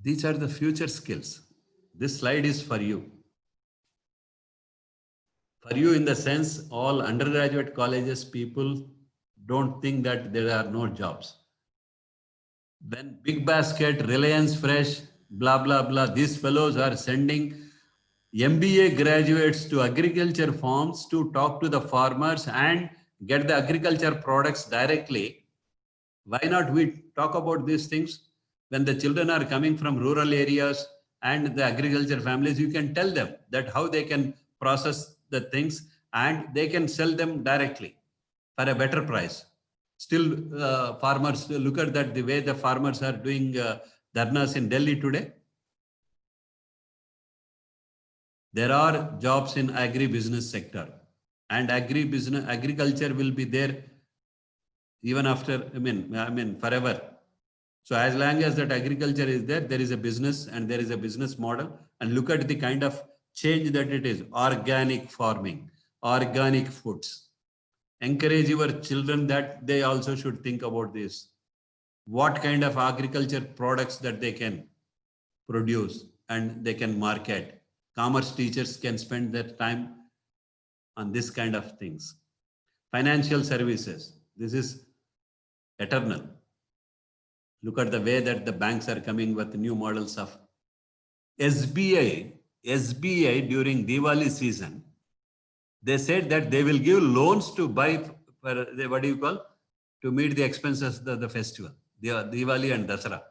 These are the future skills. This slide is for you. For you in the sense, all undergraduate colleges people don't think that there are no jobs. When Big Basket, Reliance Fresh, blah, blah, blah, these fellows are sending MBA graduates to agriculture farms to talk to the farmers and get the agriculture products directly. Why not we talk about these things? When the children are coming from rural areas and the agriculture families, you can tell them that how they can process the things and they can sell them directly for a better price. Still, farmers look at that the way the farmers are doing dharnas in Delhi today. There are jobs in agri-business sector, and agriculture will be there even after, I mean, forever. So as long as that agriculture is there, there is a business and there is a business model. And look at the kind of change that it is. Organic farming, organic foods. Encourage your children that they also should think about this. What kind of agriculture products that they can produce and they can market. Commerce teachers can spend their time on this kind of things. Financial services. This is eternal. Look at the way that the banks are coming with new models of SBI during Diwali season. They said that they will give loans to buy for what do you call to meet the expenses of the festival, the Diwali and Dasara.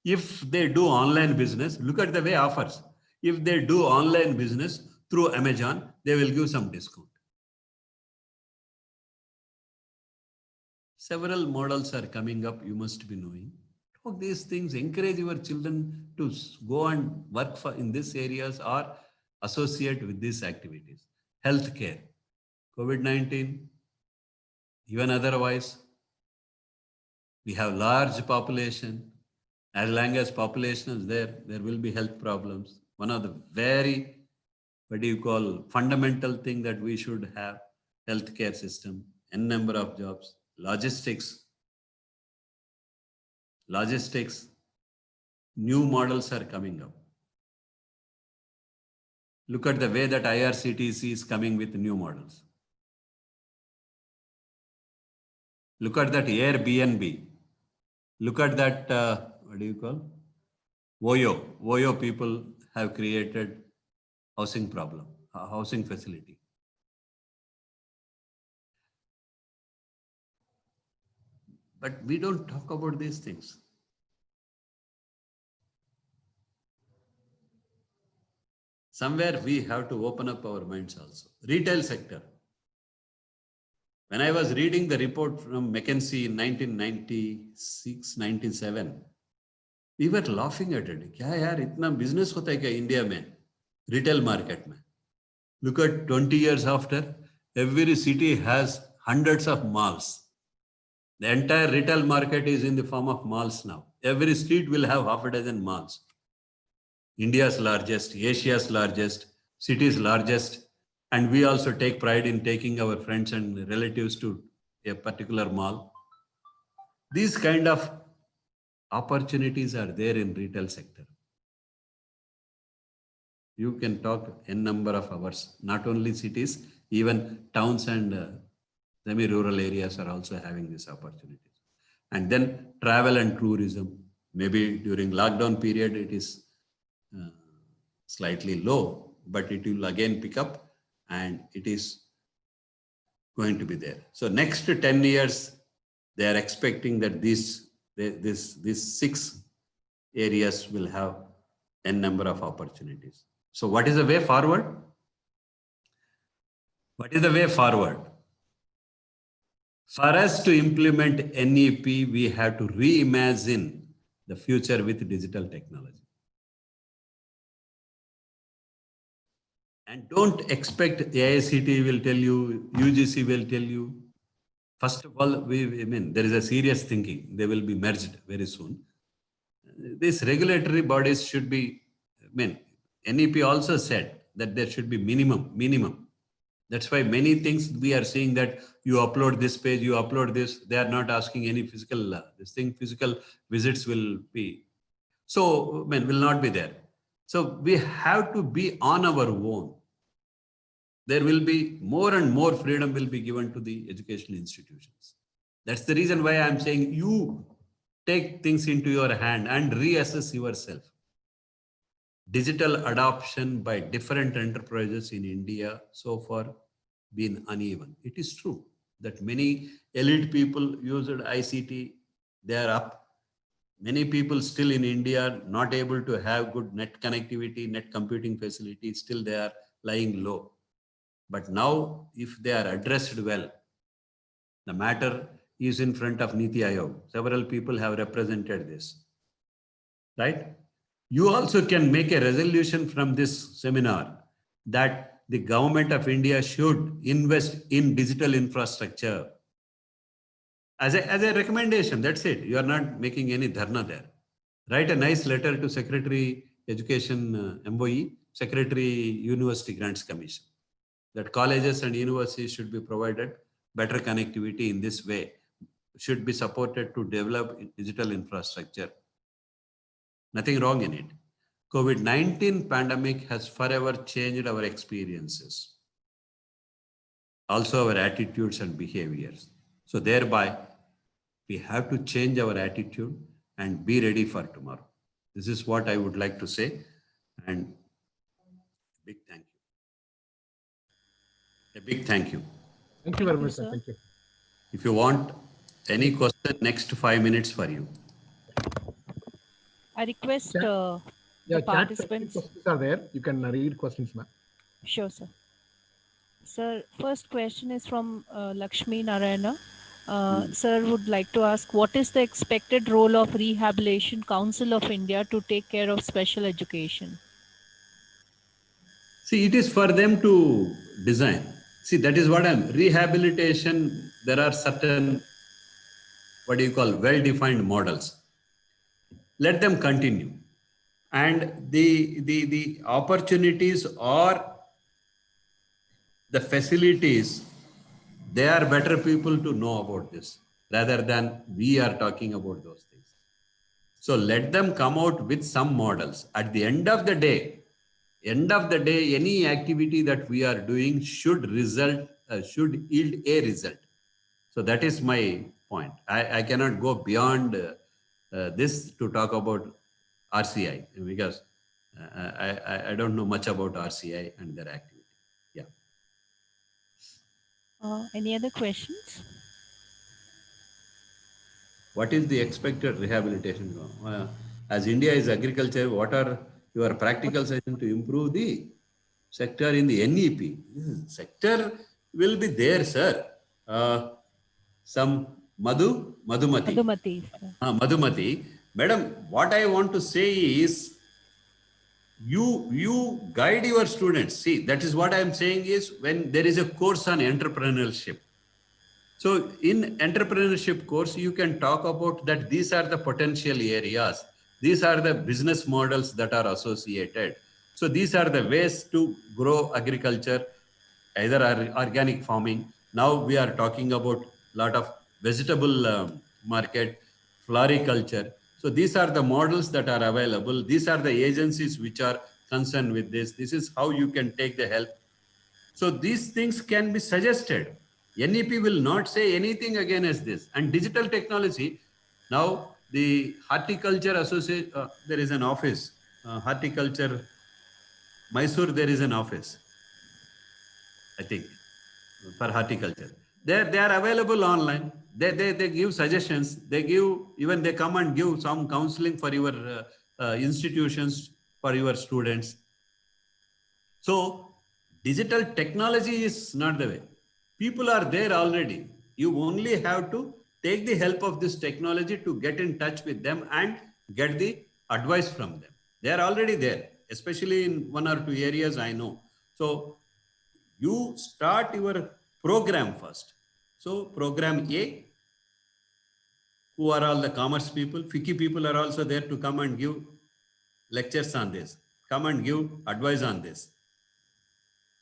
If they do online business, look at the way offers. If they do online business through Amazon, they will give some discount. Several models are coming up, you must be knowing. Talk these things, encourage your children to go and work in these areas or associate with these activities. Healthcare, COVID-19, even otherwise, we have large population. As long as population is there, there will be health problems. One of the very, what do you call, fundamental thing that we should have, healthcare system, n number of jobs, logistics, new models are coming up. Look at the way that IRCTC is coming with new models. Look at that Airbnb. Look at that, what do you call? Voyo people have created housing problem, housing facility. But we don't talk about these things. somewhere we have to open up our minds also. Retail sector. When I was reading the report from McKinsey in 1996, 97, we were laughing at it. क्या यार इतना business होता है क्या India में retail market में? Look at 20 years after, every city has hundreds of malls. The entire retail market is in the form of malls now. Every street will have half a dozen malls. India's largest, Asia's largest, city's largest, and we also take pride in taking our friends and relatives to a particular mall. These kind of opportunities are there in retail sector. You can talk n number of hours. Not only cities, even towns and semi-rural areas are also having these opportunities. And then travel and tourism. Maybe during lockdown period, it is slightly low, but it will again pick up and it is going to be there. So next 10 years, they are expecting that these 6 areas will have n number of opportunities. So what is the way forward? What is the way forward? For us to implement NEP, we have to reimagine the future with digital technology. And don't expect AICT will tell you, UGC will tell you. First of all, there is a serious thinking. They will be merged very soon. These regulatory bodies should be, NEP also said that there should be minimum. That's why many things we are seeing that you upload this page, you upload this, they are not asking any physical, physical visits will be. So, will not be there. So we have to be on our own. There will be more and more freedom will be given to the educational institutions. That's the reason why I'm saying you take things into your hand and reassess yourself. Digital adoption by different enterprises in India so far been uneven. It is true that many elite people used ICT, they are up. Many people still in India not able to have good net connectivity, net computing facilities, still they are lying low. But now, if they are addressed well, the matter is in front of Niti Aayog. Several people have represented this, right? You also can make a resolution from this seminar that the government of India should invest in digital infrastructure as a recommendation. That's it. You are not making any dharna there. Write a nice letter to Secretary Education MOE, Secretary University Grants Commission, that colleges and universities should be provided better connectivity in this way, should be supported to develop digital infrastructure. Nothing wrong in it. COVID-19 pandemic has forever changed our experiences, also our attitudes and behaviors. So thereby, we have to change our attitude and be ready for tomorrow. This is what I would like to say, and big thank you. A big thank you. Thank you very Thank you, much, sir. sir. Thank you. If you want any question, next 5 minutes for you. I request Chat- the Yeah, chat participants. questions are there. You can read questions, ma'am. Sure, sir. Sir, first question is from Lakshmi Narayana. Sir would like to ask, what is the expected role of Rehabilitation Council of India to take care of special education? See, it is for them to design. See, that is what I'm rehabilitation. There are certain, what do you call, well-defined models. Let them continue. And the opportunities or the facilities, they are better people to know about this rather than we are talking about those things. So let them come out with some models. At the end of the day, any activity that we are doing should should yield a result. So that is my point. I cannot go beyond this to talk about RCI because I don't know much about RCI and their activity. Yeah. Any other questions? What is the expected rehabilitation? As India is agriculture, what are your practical suggestions to improve the sector in the NEP. Sector will be there, sir. Some Madhumati. Madhumati. Madhumati. Madam, what I want to say is you guide your students. See, that is what I am saying is when there is a course on entrepreneurship. So in entrepreneurship course, you can talk about that these are the potential areas. These are the business models that are associated. So these are the ways to grow agriculture, either organic farming. Now we are talking about lot of vegetable market, floriculture. So these are the models that are available. These are the agencies which are concerned with this. This is how you can take the help. So these things can be suggested. NEP will not say anything against this. And digital technology, now the horticulture associate, there is an office, horticulture, Mysore, there is an office, I think, for horticulture. They are available online. They give suggestions. They give, even they come and give some counseling for your institutions, for your students. So digital technology is not the way. People are there already. You only have to take the help of this technology to get in touch with them and get the advice from them. They are already there, especially in one or two areas I know. So you start your program first. So program A, who are all the commerce people, FICCI people are also there to come and give lectures on this, come and give advice on this.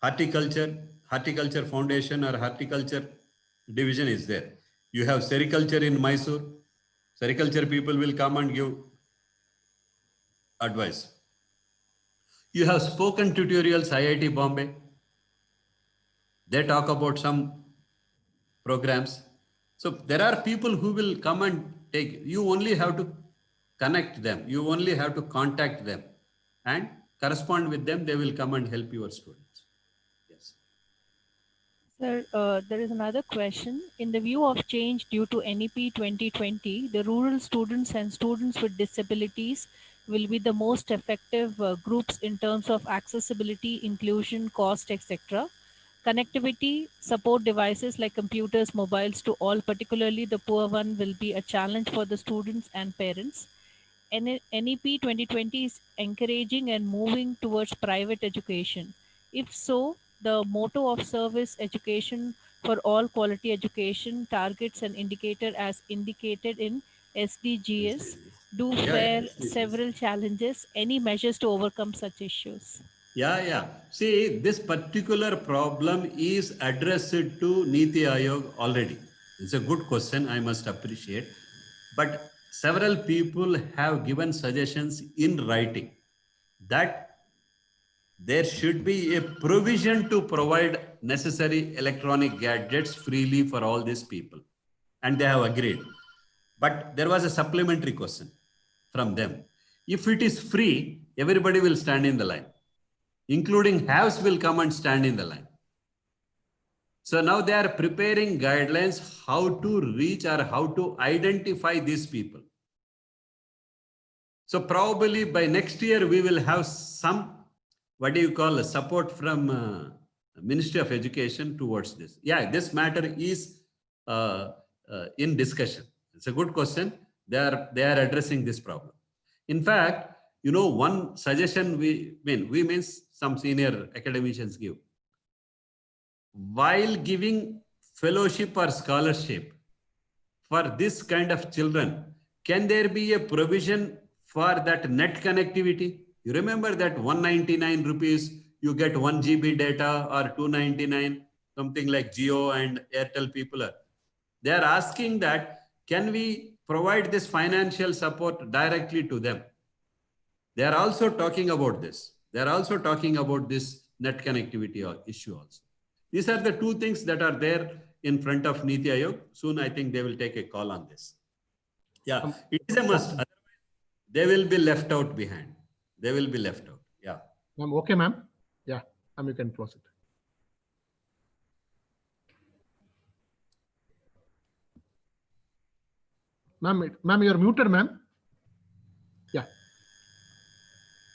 Horticulture foundation or horticulture division is there. You have sericulture in Mysore. Sericulture people will come and give advice. You have spoken tutorials, IIT Bombay. They talk about some programs. So there are people who will come and take. You only have to connect them. You only have to contact them and correspond with them. They will come and help your students. Yes. Sir, there is another question. In the view of change due to NEP 2020, the rural students and students with disabilities will be the most effective groups in terms of accessibility, inclusion, cost, etc. Connectivity, support devices like computers, mobiles to all, particularly the poor one, will be a challenge for the students and parents. NEP 2020 is encouraging and moving towards private education. If so, the motto of service education for all quality education targets an indicator as indicated in SDGs do Yeah, fare yes. several challenges. Any measures to overcome such issues? Yeah. See, this particular problem is addressed to Niti Aayog already. It's a good question, I must appreciate. But several people have given suggestions in writing that there should be a provision to provide necessary electronic gadgets freely for all these people. And they have agreed. But there was a supplementary question from them. If it is free, everybody will stand in the line, including haves will come and stand in the line. So now they are preparing guidelines how to reach or how to identify these people. So probably by next year, we will have some, what do you call, support from Ministry of Education towards this. Yeah, this matter is in discussion. It's a good question. They are addressing this problem. In fact, one suggestion we means some senior academicians give. While giving fellowship or scholarship for this kind of children, can there be a provision for that net connectivity? You remember that 199 rupees, you get 1 GB data, or 299, something like Jio and Airtel people are. They are asking that, can we provide this financial support directly to them? They are also talking about this. They are also talking about this net connectivity issue also. These are the two things that are there in front of Niti Aayog. Soon, I think they will take a call on this. Yeah, it is a must. Otherwise, they will be left out behind. They will be left out. Yeah. Okay, ma'am. Yeah, you can close it. Ma'am, you're muted, ma'am. Yeah.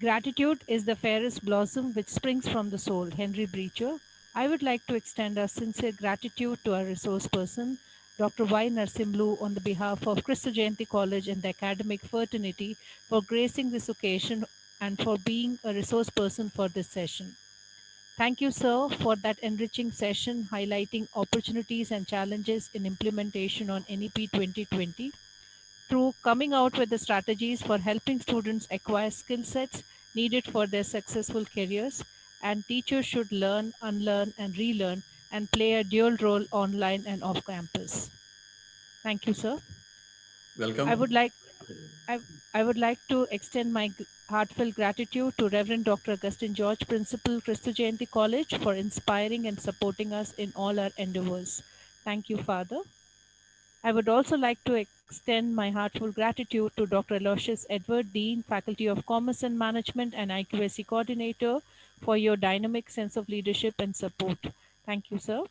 Gratitude is the fairest blossom which springs from the soul. Henry Breacher. I would like to extend our sincere gratitude to our resource person, Dr. Y. Narsimlu, on the behalf of Christa Jayanti College and the academic fraternity for gracing this occasion and for being a resource person for this session. Thank you, sir, for that enriching session highlighting opportunities and challenges in implementation on NEP 2020 through coming out with the strategies for helping students acquire skill sets needed for their successful careers. And teachers should learn, unlearn, and relearn and play a dual role online and off campus. Thank you, sir. Welcome. I would like I, I would like to extend my heartfelt gratitude to Reverend Dr. Augustine George, Principal, Christo Jayanti College, for inspiring and supporting us in all our endeavors. Thank you, Father. I would also like to extend my heartfelt gratitude to Dr. Aloysius Edward, Dean, Faculty of Commerce and Management and IQSC Coordinator, for your dynamic sense of leadership and support. Thank you, sir.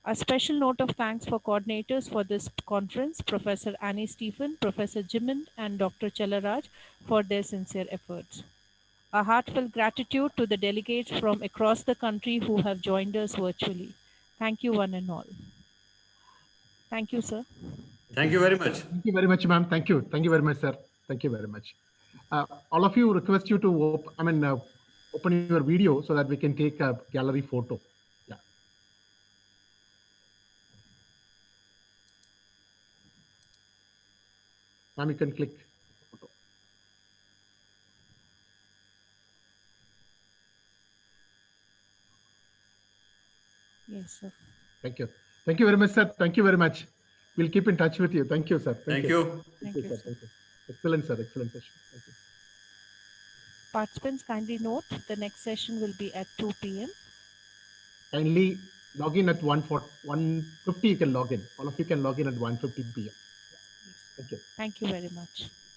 A special note of thanks for coordinators for this conference, Professor Annie Stephen, Professor Jimin, and Dr. Chalaraj for their sincere efforts. A heartfelt gratitude to the delegates from across the country who have joined us virtually. Thank you, one and all. Thank you, sir. Thank you very much. Thank you very much, ma'am. Thank you. Thank you very much, sir. Thank you very much. All of you request you to open your video so that we can take a gallery photo. Yeah. Ma'am, you can click. Yes, sir. Thank you. Thank you very much, sir. Thank you very much. We'll keep in touch with you. Thank you, sir. Thank you. Thank you, sir. Thank you. Excellent, sir. Excellent session. Thank you. Participants, kindly note the next session will be at 2 p.m. Kindly log in at 1:50. You can log in. All of you can log in at 1:50 p.m. Thank you. Thank you very much.